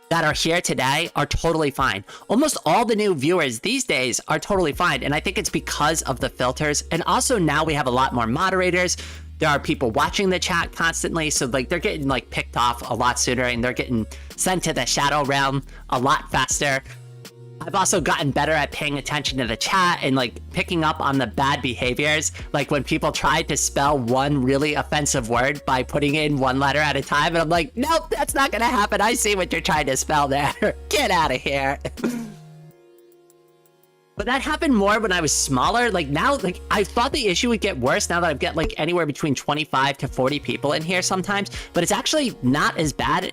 A: that are here today are totally fine. Almost all the new viewers these days are totally fine. And I think it's because of the filters. And also now we have a lot more moderators. There are people watching the chat constantly. So like they're getting like picked off a lot sooner and they're getting sent to the shadow realm a lot faster. I've also gotten better at paying attention to the chat and like picking up on the bad behaviors. Like when people tried to spell one really offensive word by putting in one letter at a time. And I'm like, nope, that's not gonna happen. I see what you're trying to spell there. Get out of here. But that happened more when I was smaller. Like now, like I thought the issue would get worse now that I've got like anywhere between 25 to 40 people in here sometimes. But it's actually not as bad.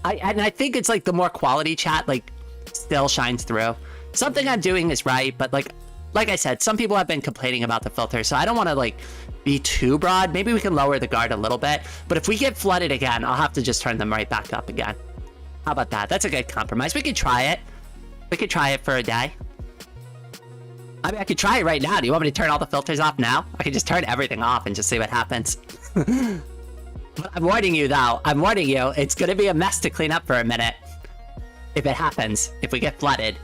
A: And I think it's like the more quality chat, like still shines through. Something I'm doing is right, but like I said, some people have been complaining about the filter, so I don't want to like be too broad. Maybe we can lower the guard a little bit, but if we get flooded again, I'll have to just turn them right back up again. How about that? That's a good compromise. We could try it. We could try it for a day. I mean, I could try it right now. Do you want me to turn all the filters off now? I could just turn everything off and just see what happens. But I'm warning you though, I'm warning you, it's gonna be a mess to clean up for a minute. If it happens, if we get flooded.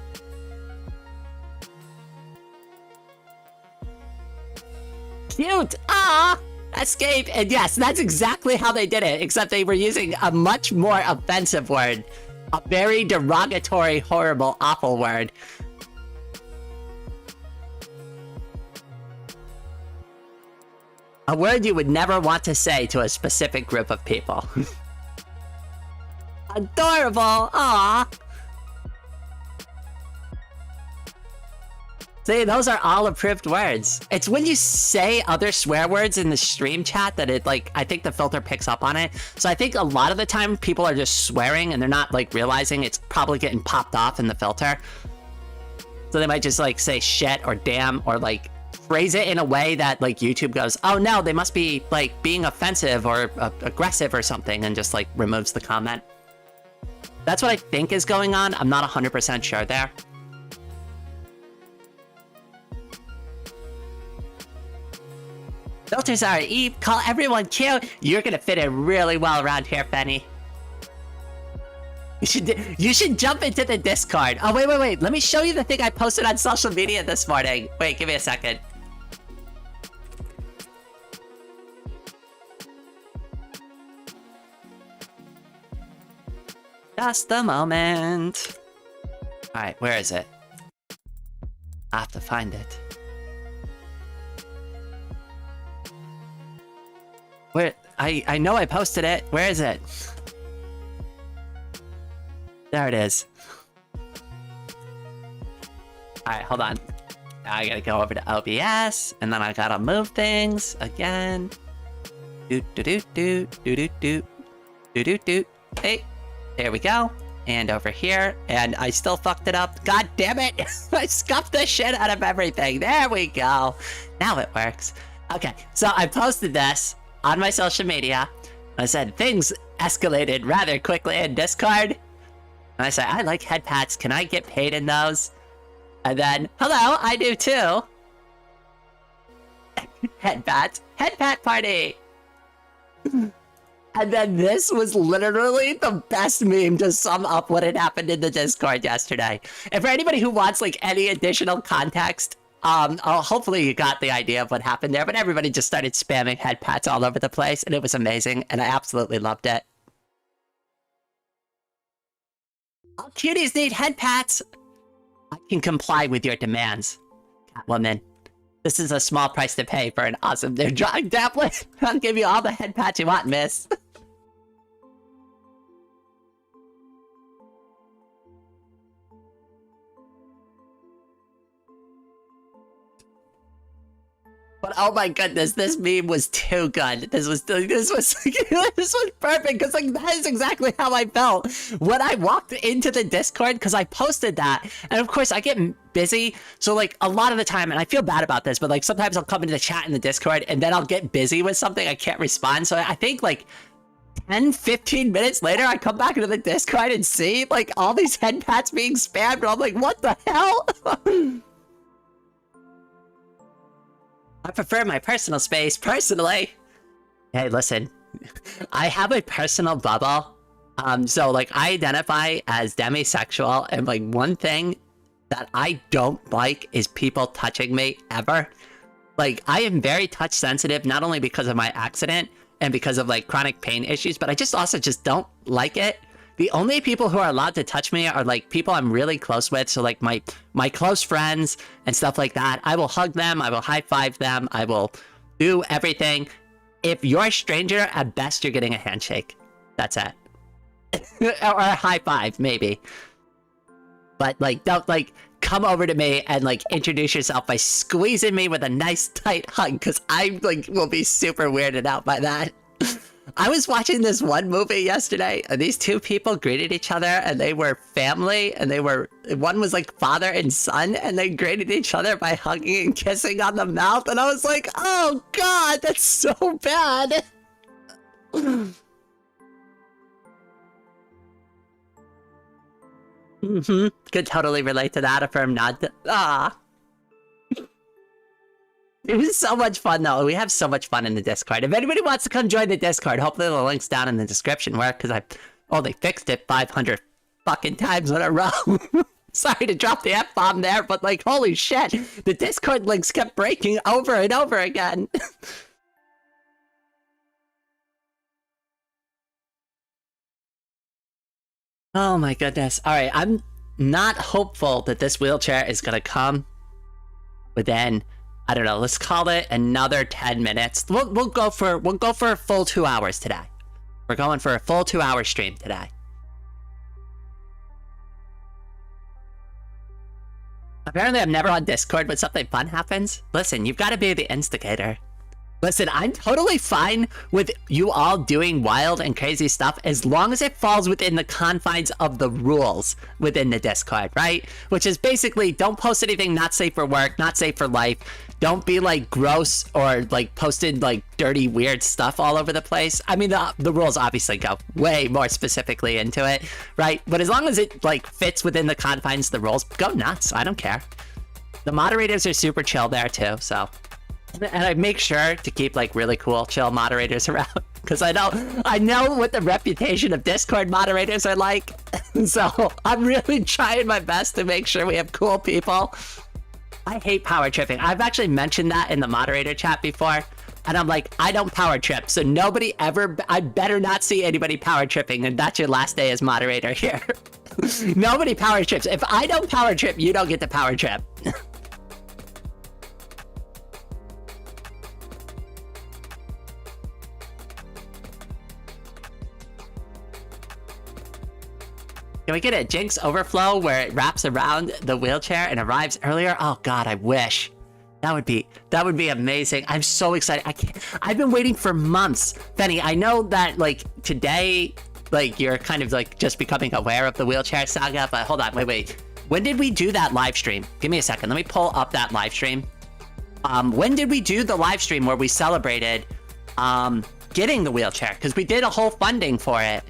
A: Cute! Ah! Escape! And yes, that's exactly how they did it, except they were using a much more offensive word. A very derogatory, horrible, awful word. A word you would never want to say to a specific group of people. Adorable! Aww! See, those are all approved words. It's when you say other swear words in the stream chat that it, like, I think the filter picks up on it. So I think a lot of the time people are just swearing and they're not, like, realizing it's probably getting popped off in the filter. So they might just, like, say shit or damn or, like, phrase it in a way that, like, YouTube goes, oh no, they must be, like, being offensive or aggressive or something, and just, like, removes the comment. That's what I think is going on. I'm not 100% sure there. Filters are Eve. Call everyone cute. You're gonna fit in really well around here, Penny. You should jump into the Discord. Oh, wait. Let me show you the thing I posted on social media this morning. Wait, give me a second. Just a moment. Alright, where is it? I have to find it. Where? I know I posted it. Where is it? There it is. Alright, hold on. Now I gotta go over to OBS, and then I gotta move things again. Do do do do do do do do do do. Hey, there we go. And over here, and I still fucked it up. God damn it! I scuffed the shit out of everything. There we go. Now it works. Okay, so I posted this on my social media. I said things escalated rather quickly in Discord. And I said, I like head pats. Can I get paid in those? And then, hello, I do too. Head pat party. And then this was literally the best meme to sum up what had happened in the Discord yesterday. And for anybody who wants like any additional context, hopefully you got the idea of what happened there, but everybody just started spamming head pats all over the place, and it was amazing, and I absolutely loved it. All cuties need head pats. I can comply with your demands, Catwoman. This is a small price to pay for an awesome new drawing tablet. I'll give you all the head pats you want, miss. But oh my goodness, this meme was too good. This was this was perfect, because like that is exactly how I felt when I walked into the Discord, because I posted that, and of course I get busy, so like a lot of the time, and I feel bad about this, but like sometimes I'll come into the chat in the Discord and then I'll get busy with something, I can't respond, so I think like 10-15 minutes later I come back into the Discord and see like all these head pats being spammed, and I'm like, what the hell? I prefer my personal space, personally. Hey, listen, I have a personal bubble. So like I identify as demisexual, and like one thing that I don't like is people touching me ever. Like I am very touch sensitive, not only because of my accident and because of like chronic pain issues, but I just also just don't like it. The only people who are allowed to touch me are like people I'm really close with. So like my close friends and stuff like that. I will hug them. I will high five them. I will do everything. If you're a stranger, at best you're getting a handshake. That's it. Or a high five, maybe. But like, don't like come over to me and like introduce yourself by squeezing me with a nice tight hug, because I like will be super weirded out by that. I was watching this one movie yesterday, and these two people greeted each other, and they were family, and one was like father and son, and they greeted each other by hugging and kissing on the mouth, and I was like, oh god, that's so bad. Could totally relate to that, affirm nod. It was so much fun, though. We have so much fun in the Discord. If anybody wants to come join the Discord, hopefully the link's down in the description, where, because I only fixed it 500 fucking times in a row. Sorry to drop the F-bomb there, but like, holy shit, the Discord links kept breaking over and over again. Oh my goodness. All right, I'm not hopeful that this wheelchair is gonna come within, I don't know, let's call it another 10 minutes. We'll go for a full 2 hours today. We're going for a full 2-hour stream today. Apparently I'm never on Discord when something fun happens. Listen, you've got to be the instigator. Listen, I'm totally fine with you all doing wild and crazy stuff as long as it falls within the confines of the rules within the Discord, right? Which is basically, don't post anything not safe for work, not safe for life. Don't be like gross or like posted like dirty, weird stuff all over the place. I mean, the rules obviously go way more specifically into it, right? But as long as it like fits within the confines of the rules, go nuts. I don't care. The moderators are super chill there too, so. And I make sure to keep like really cool, chill moderators around, because I know what the reputation of Discord moderators are like. So I'm really trying my best to make sure we have cool people. I hate power tripping. I've actually mentioned that in the moderator chat before, and I'm like, I don't power trip, so nobody ever, I better not see anybody power tripping, and that's your last day as moderator here. Nobody power trips. If I don't power trip, you don't get to power trip. Can we get a Jinx overflow where it wraps around the wheelchair and arrives earlier? Oh God, I wish. That would be amazing. I'm so excited. I've been waiting for months. Benny, I know that like today, like you're kind of like just becoming aware of the wheelchair saga, but hold on, wait. When did we do that live stream? Give me a second. Let me pull up that live stream. When did we do the live stream where we celebrated getting the wheelchair? Because we did a whole funding for it.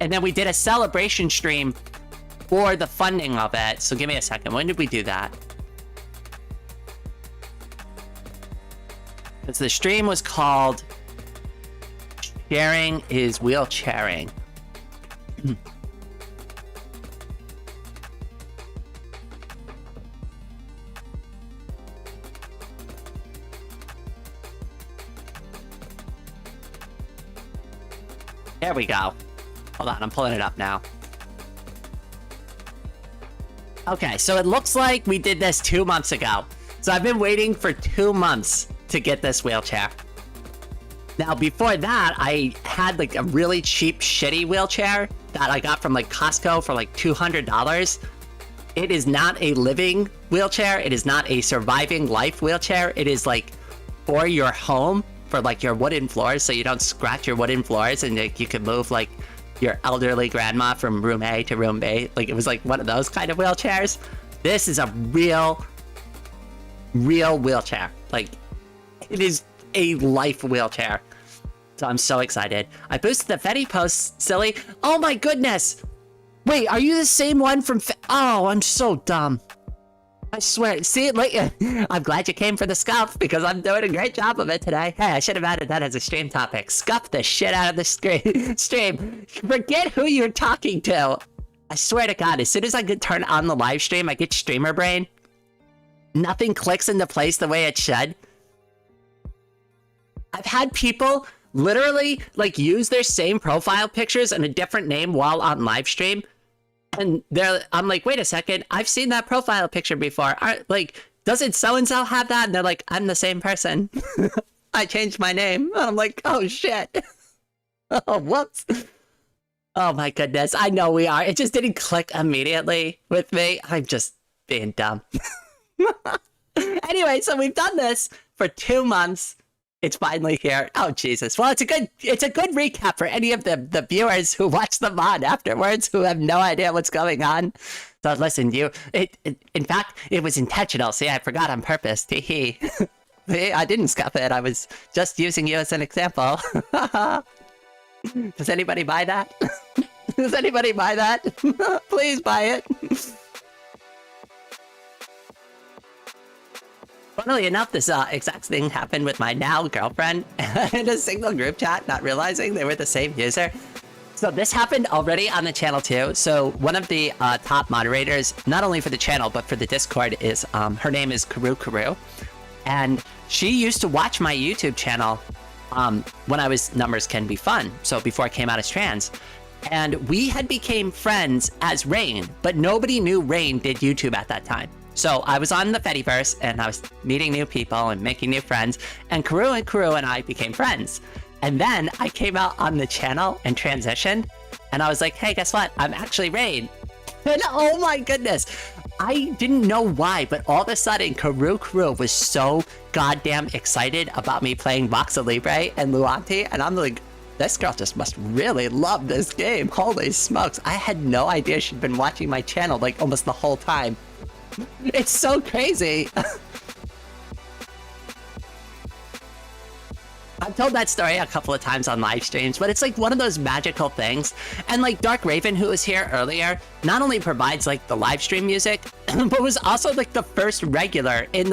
A: And then we did a celebration stream for the funding of it. So give me a second. When did we do that? Because the stream was called Sharing is Wheelchairing. There we go. Hold on, I'm pulling it up now. Okay, so it looks like we did this 2 months ago. So I've been waiting for 2 months to get this wheelchair. Now, before that, I had like a really cheap, shitty wheelchair that I got from like Costco for like $200. It is not a living wheelchair. It is not a surviving life wheelchair. It is like for your home, for like your wooden floors, so you don't scratch your wooden floors, and like you can move like your elderly grandma from room A to room B. Like it was like one of those kind of wheelchairs. This is a real wheelchair. Like it is a life wheelchair. So I'm so excited. I boosted the Fetty post, silly. Oh my goodness. Wait, are you the same one from Oh, I'm so dumb. I swear. See, like, I'm glad you came for the scuff because I'm doing a great job of it today. Hey, I should have added that as a stream topic. Scuff the shit out of the stream. Forget who you're talking to. I swear to God, as soon as I could turn on the live stream, I get streamer brain. Nothing clicks into place the way it should. I've had people literally like use their same profile pictures and a different name while on live stream. And I'm like, wait a second, I've seen that profile picture before. Like, doesn't so-and-so have that? And they're like, I'm the same person. I changed my name. And I'm like, oh shit. Oh, whoops. Oh my goodness. I know we are. It just didn't click immediately with me. I'm just being dumb. Anyway, so we've done this for 2 months. It's finally here. Oh Jesus! Well, it's a good recap for any of the viewers who watch the VOD afterwards who have no idea what's going on. So listen, in fact, it was intentional. See, I forgot on purpose. Tee. I didn't scuff it. I was just using you as an example. Does anybody buy that? Does anybody buy that? Please buy it. Funnily enough, this exact thing happened with my now girlfriend in a single group chat, not realizing they were the same user. So this happened already on the channel too. So one of the top moderators, not only for the channel, but for the Discord is, her name is Karu. And she used to watch my YouTube channel when I was Numbers Can Be Fun. So before I came out as trans. And we had became friends as Rain, but nobody knew Rain did YouTube at that time. So I was on the Fediverse and I was meeting new people and making new friends, and Karu and I became friends. And then I came out on the channel and transitioned, and I was like, hey, guess what? I'm actually Rain. And oh my goodness, I didn't know why, but all of a sudden Karu was so goddamn excited about me playing Voxa Libre and Luanti, and I'm like, this girl just must really love this game. Holy smokes. I had no idea she'd been watching my channel like almost the whole time. It's so crazy. I've told that story a couple of times on live streams, but it's like one of those magical things. And like Dark Raven, who was here earlier, not only provides like the live stream music, but was also like the first regular in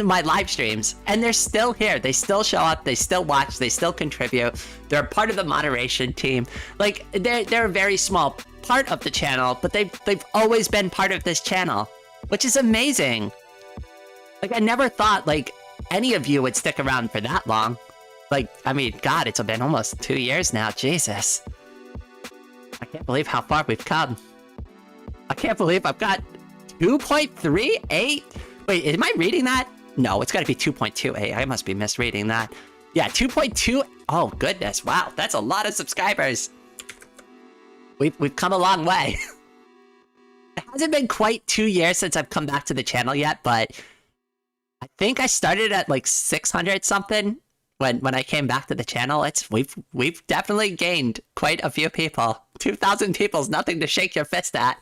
A: my live streams. And they're still here. They still show up. They still watch. They still contribute. They're part of the moderation team. Like they're a very small part of the channel, but they've always been part of this channel, which is amazing. Like I never thought like any of you would stick around for that long. Like, I mean, God, it's been almost 2 years now. Jesus. I can't believe how far we've come. I can't believe I've got 2.38. Wait, am I reading that? No, it's got to be 2.28. I must be misreading that. Yeah, 2.2. Oh, goodness. Wow, that's a lot of subscribers. we've come a long way. It hasn't been quite 2 years since I've come back to the channel yet, but I think I started at like 600 something when I came back to the channel. We've definitely gained quite a few people. 2,000 people is nothing to shake your fist at.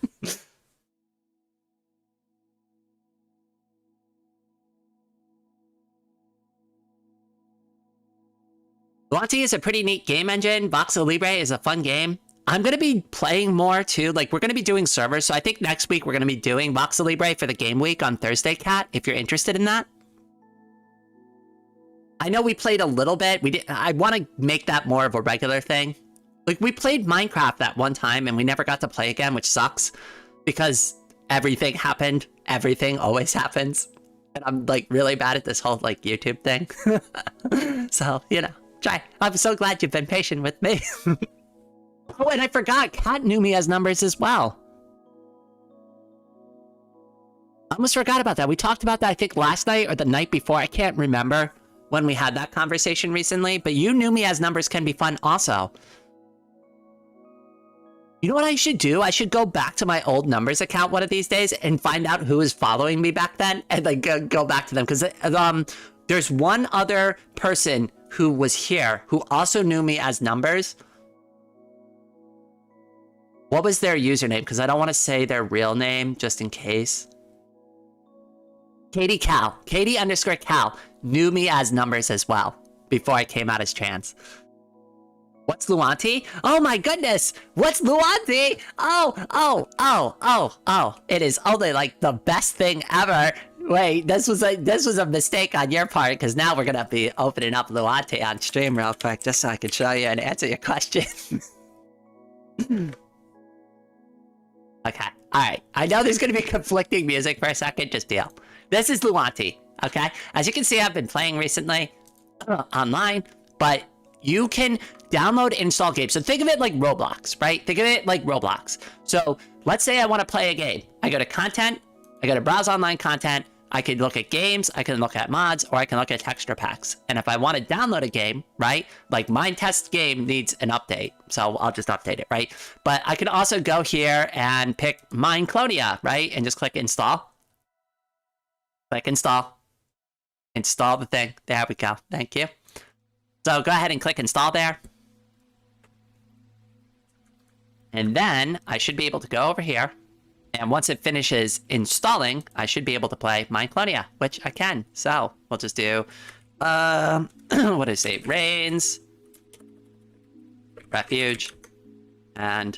A: Luanti is a pretty neat game engine. Voxel Libre is a fun game. I'm going to be playing more too. Like, we're going to be doing servers. So I think next week we're going to be doing Voxel Libre for the game week on Thursday, Cat, if you're interested in that. I know we played a little bit. I want to make that more of a regular thing. Like, we played Minecraft that one time and we never got to play again, which sucks because everything happened. Everything always happens. And I'm like really bad at this whole like YouTube thing. So, you know, try. I'm so glad you've been patient with me. Oh, and I forgot, Kat knew me as numbers as well. I almost forgot about that. We talked about that, I think, last night or the night before. I can't remember when we had that conversation recently, but you knew me as numbers can be fun also. You know what I should do? I should go back to my old numbers account one of these days and find out who was following me back then and like go back to them. Because there's one other person who was here who also knew me as numbers. What was their username? Because I don't want to say their real name just in case. Katie Cal. Katie_Cal knew me as numbers as well before I came out as trans. What's Luanti? Oh my goodness! What's Luanti? Oh! It is only like the best thing ever. Wait, this was a mistake on your part because now we're gonna be opening up Luanti on stream real quick just so I can show you and answer your question. Okay, alright. I know there's gonna be conflicting music for a second, just deal. This is Luanti, okay? As you can see, I've been playing recently online, but you can download and install games. So think of it like Roblox, right? Think of it like Roblox. So let's say I want to play a game. I go to content, I go to browse online content, I can look at games, I can look at mods, or I can look at texture packs. And if I want to download a game, right? Like Mine Test game needs an update, so I'll just update it, right? But I can also go here and pick Mineclonia, right? And just click install. Click install. Install the thing. There we go. Thank you. So go ahead and click install there. And then I should be able to go over here. And once it finishes installing, I should be able to play Mineclonia, which I can. So we'll just do, what did I say? Rains, Refuge, and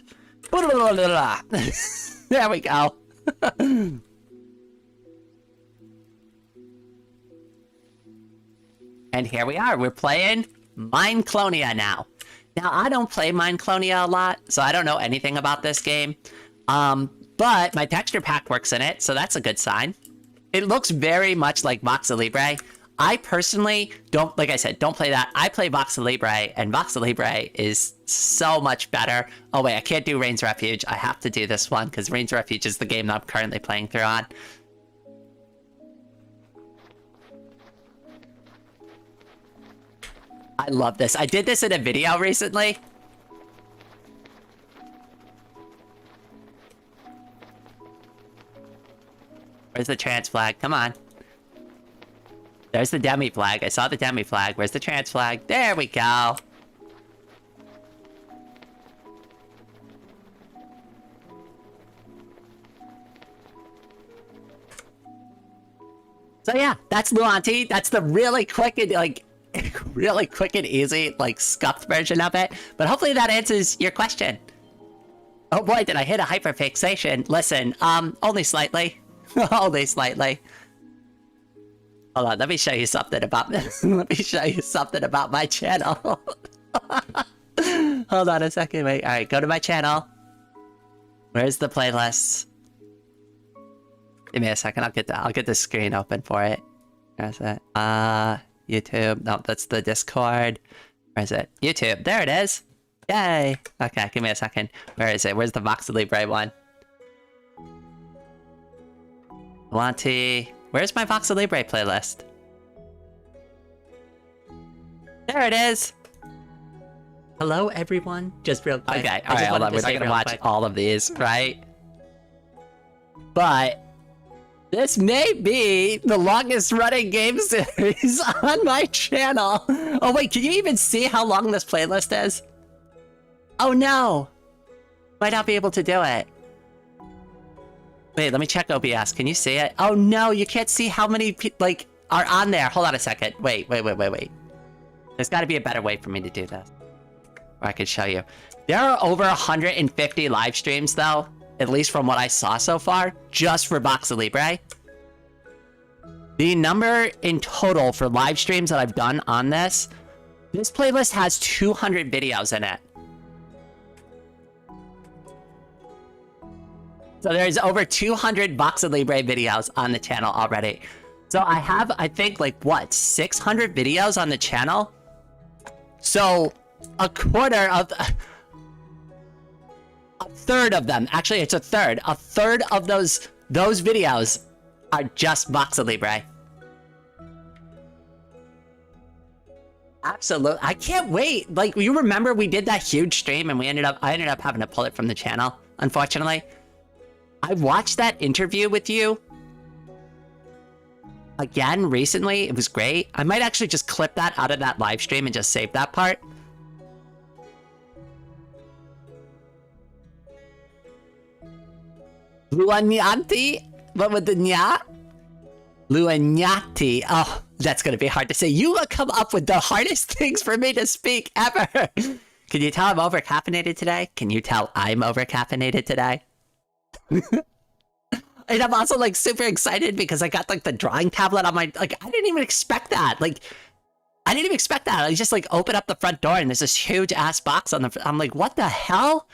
A: there we go. And here we are. We're playing Mineclonia now. Now, I don't play Mineclonia a lot, so I don't know anything about this game. But my texture pack works in it, so that's a good sign. It looks very much like Voxel Libre. I personally don't, like I said, don't play that. I play Voxel Libre, and Voxel Libre is so much better. Oh wait, I can't do Rain's Refuge. I have to do this one, because Rain's Refuge is the game that I'm currently playing through on. I love this. I did this in a video recently. Where's the trans flag? Come on. There's the demi flag. I saw the demi flag. Where's the trans flag? There we go. So yeah, that's Luanti. That's the really quick and like really quick and easy like scuffed version of it. But hopefully that answers your question. Oh boy, did I hit a hyperfixation. Listen, only slightly. Only slightly. Hold on, let me show you something about this. Let me show you something about my channel. Hold on a second, wait. Alright, go to my channel. Where's the playlists? Give me a second, I'll get the screen open for it. Where's it? YouTube. No, that's the Discord. Where is it? YouTube. There it is. Yay. Okay, give me a second. Where is it? Where's the Voxel Libre one? Luanti. Where's my Voxel Libre playlist? There it is. Hello, everyone. Just real quick. Okay, all right, hold on. We're not gonna watch all of these, right? But this may be the longest running game series on my channel. Oh wait, can you even see how long this playlist is? Oh no! Might not be able to do it. Wait, let me check OBS. Can you see it? Oh no, you can't see how many like are on there. Hold on a second. Wait. There's got to be a better way for me to do this. Or I could show you. There are over 150 live streams though, at least from what I saw so far, just for Boxa Libre. The number in total for live streams that I've done on this playlist has 200 videos in it. So there's over 200 Boxa Libre videos on the channel already. So I have, I think, like, what, 600 videos on the channel? So a quarter of... a third of them, actually it's a third of those videos are just Boxa Libre. Absolutely, I can't wait. Like, you remember we did that huge stream and I ended up having to pull it from the channel, unfortunately. I watched that interview with you again recently. It was great. I might actually just clip that out of that live stream and just save that part. Luanyati? What with the nya? Luanyati. Oh, that's gonna be hard to say. You come up with the hardest things for me to speak ever. Can you tell I'm over-caffeinated today? Can you tell I'm over-caffeinated today? And I'm also like super excited because I got like the drawing tablet on my, like, I didn't even expect that. Like, I didn't even expect that. I just like open up the front door and there's this huge ass box on the, I'm like, what the hell?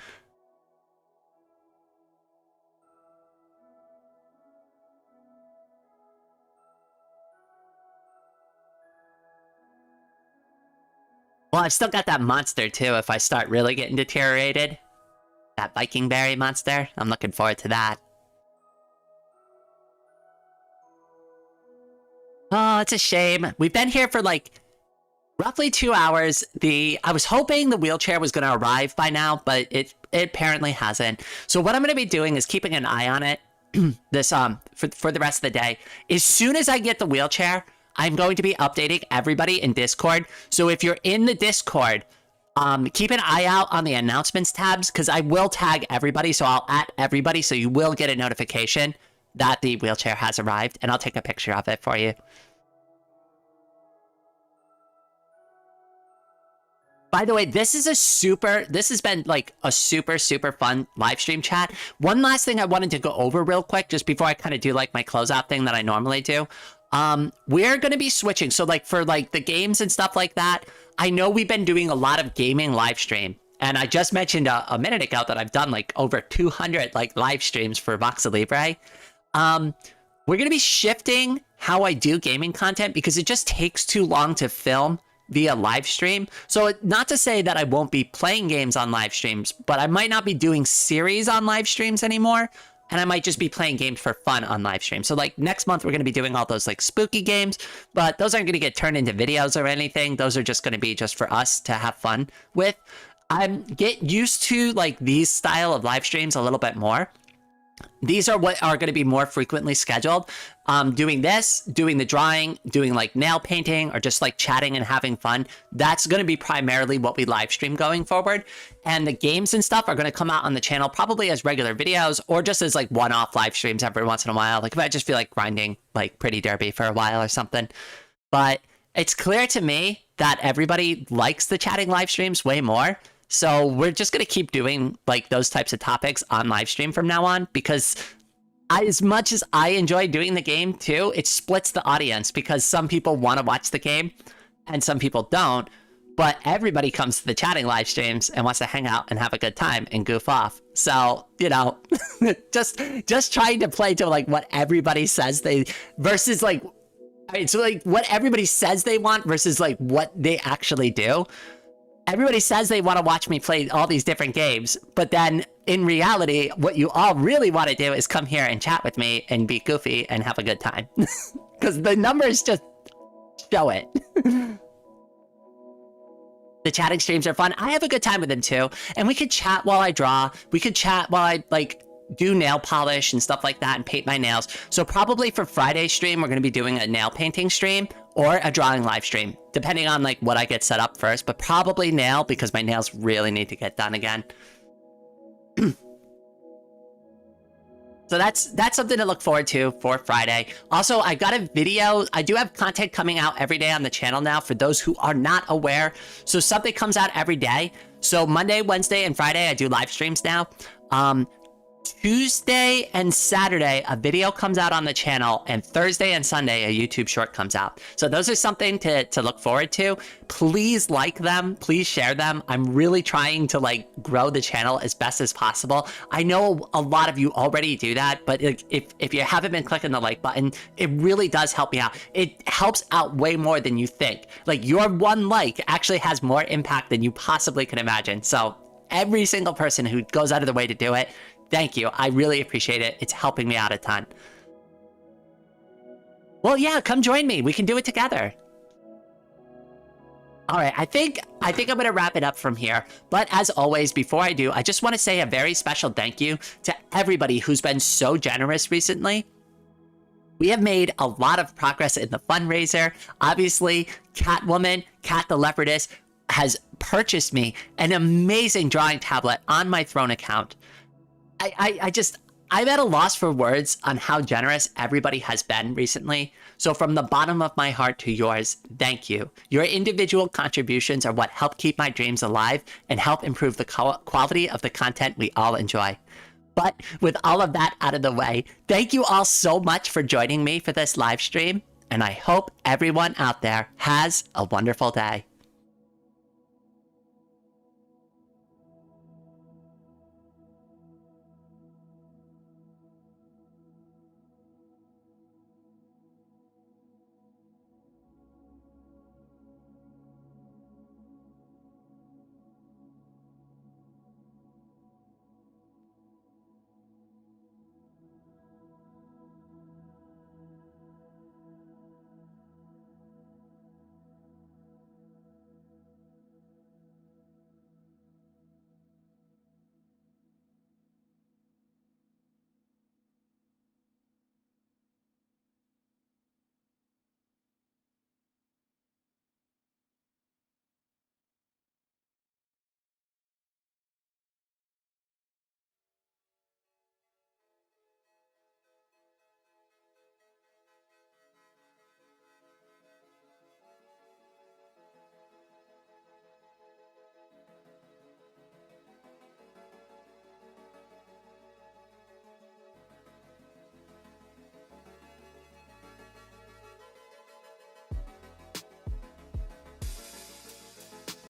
A: Well, I've still got that monster too if I start really getting deteriorated. That Viking berry monster. I'm looking forward to that. Oh, it's a shame. We've been here for like roughly 2 hours. I was hoping the wheelchair was going to arrive by now, but it apparently hasn't. So what I'm going to be doing is keeping an eye on it this for the rest of the day. As soon as I get the wheelchair, I'm going to be updating everybody in Discord. So if you're in the Discord, keep an eye out on the announcements tabs because I will tag everybody. So I'll at everybody. So you will get a notification that the wheelchair has arrived, and I'll take a picture of it for you. By the way, this has been like a super fun live stream chat. One last thing I wanted to go over real quick, just before I kind of do like my closeout thing that I normally do. We're going to be switching. So like for like the games and stuff like that, I know we've been doing a lot of gaming live stream. And I just mentioned a minute ago that I've done like over 200 like live streams for Boxa Libre. We're going to be shifting how I do gaming content because it just takes too long to film via live stream. So not to say that I won't be playing games on live streams, but I might not be doing series on live streams anymore. And I might just be playing games for fun on live stream. So like next month, we're going to be doing all those like spooky games, but those aren't going to get turned into videos or anything. Those are just going to be just for us to have fun with. Get used to like these style of live streams a little bit more. These are what are going to be more frequently scheduled. Doing this, doing the drawing, doing like nail painting, or just like chatting and having fun. That's going to be primarily what we live stream going forward. And the games and stuff are going to come out on the channel probably as regular videos or just as like one-off live streams every once in a while. Like if I just feel like grinding like Pretty Derby for a while or something. But it's clear to me that everybody likes the chatting live streams way more. So we're just going to keep doing like those types of topics on live stream from now on because as much as I enjoy doing the game too, it splits the audience because some people want to watch the game and some people don't, but everybody comes to the chatting live streams and wants to hang out and have a good time and goof off. So, you know, just trying to play to like what everybody says they versus like, so like what everybody says they want versus like what they actually do. Everybody says they want to watch me play all these different games, but then in reality, what you all really want to do is come here and chat with me and be goofy and have a good time. Because the numbers just show it. The chatting streams are fun. I have a good time with them too. And we could chat while I draw. We could chat while I like do nail polish and stuff like that and paint my nails. So probably for Friday's stream, we're going to be doing a nail painting stream or a drawing live stream, depending on like what I get set up first, but probably nail because my nails really need to get done again. So that's something to look forward to for Friday. Also, I got a video. I do have content coming out every day on the channel now for those who are not aware. So something comes out every day. So Monday, Wednesday, and Friday, I do live streams now. Tuesday and Saturday, a video comes out on the channel, and Thursday and Sunday, a YouTube short comes out. So those are something to look forward to. Please like them. Please share them. I'm really trying to like grow the channel as best as possible. I know a lot of you already do that, but if you haven't been clicking the like button, it really does help me out. It helps out way more than you think. Like your one like actually has more impact than you possibly can imagine. So every single person who goes out of the way to do it, thank you. I really appreciate it. It's helping me out a ton. Well, yeah, come join me. We can do it together. All right, I think I'm going to wrap it up from here. But as always, before I do, I just want to say a very special thank you to everybody who's been so generous recently. We have made a lot of progress in the fundraiser. Obviously, Catwoman, Cat the Leopardess, has purchased me an amazing drawing tablet on my Throne account. I'm at a loss for words on how generous everybody has been recently. So from the bottom of my heart to yours, thank you. Your individual contributions are what help keep my dreams alive and help improve the quality of the content we all enjoy. But with all of that out of the way, thank you all so much for joining me for this live stream. And I hope everyone out there has a wonderful day.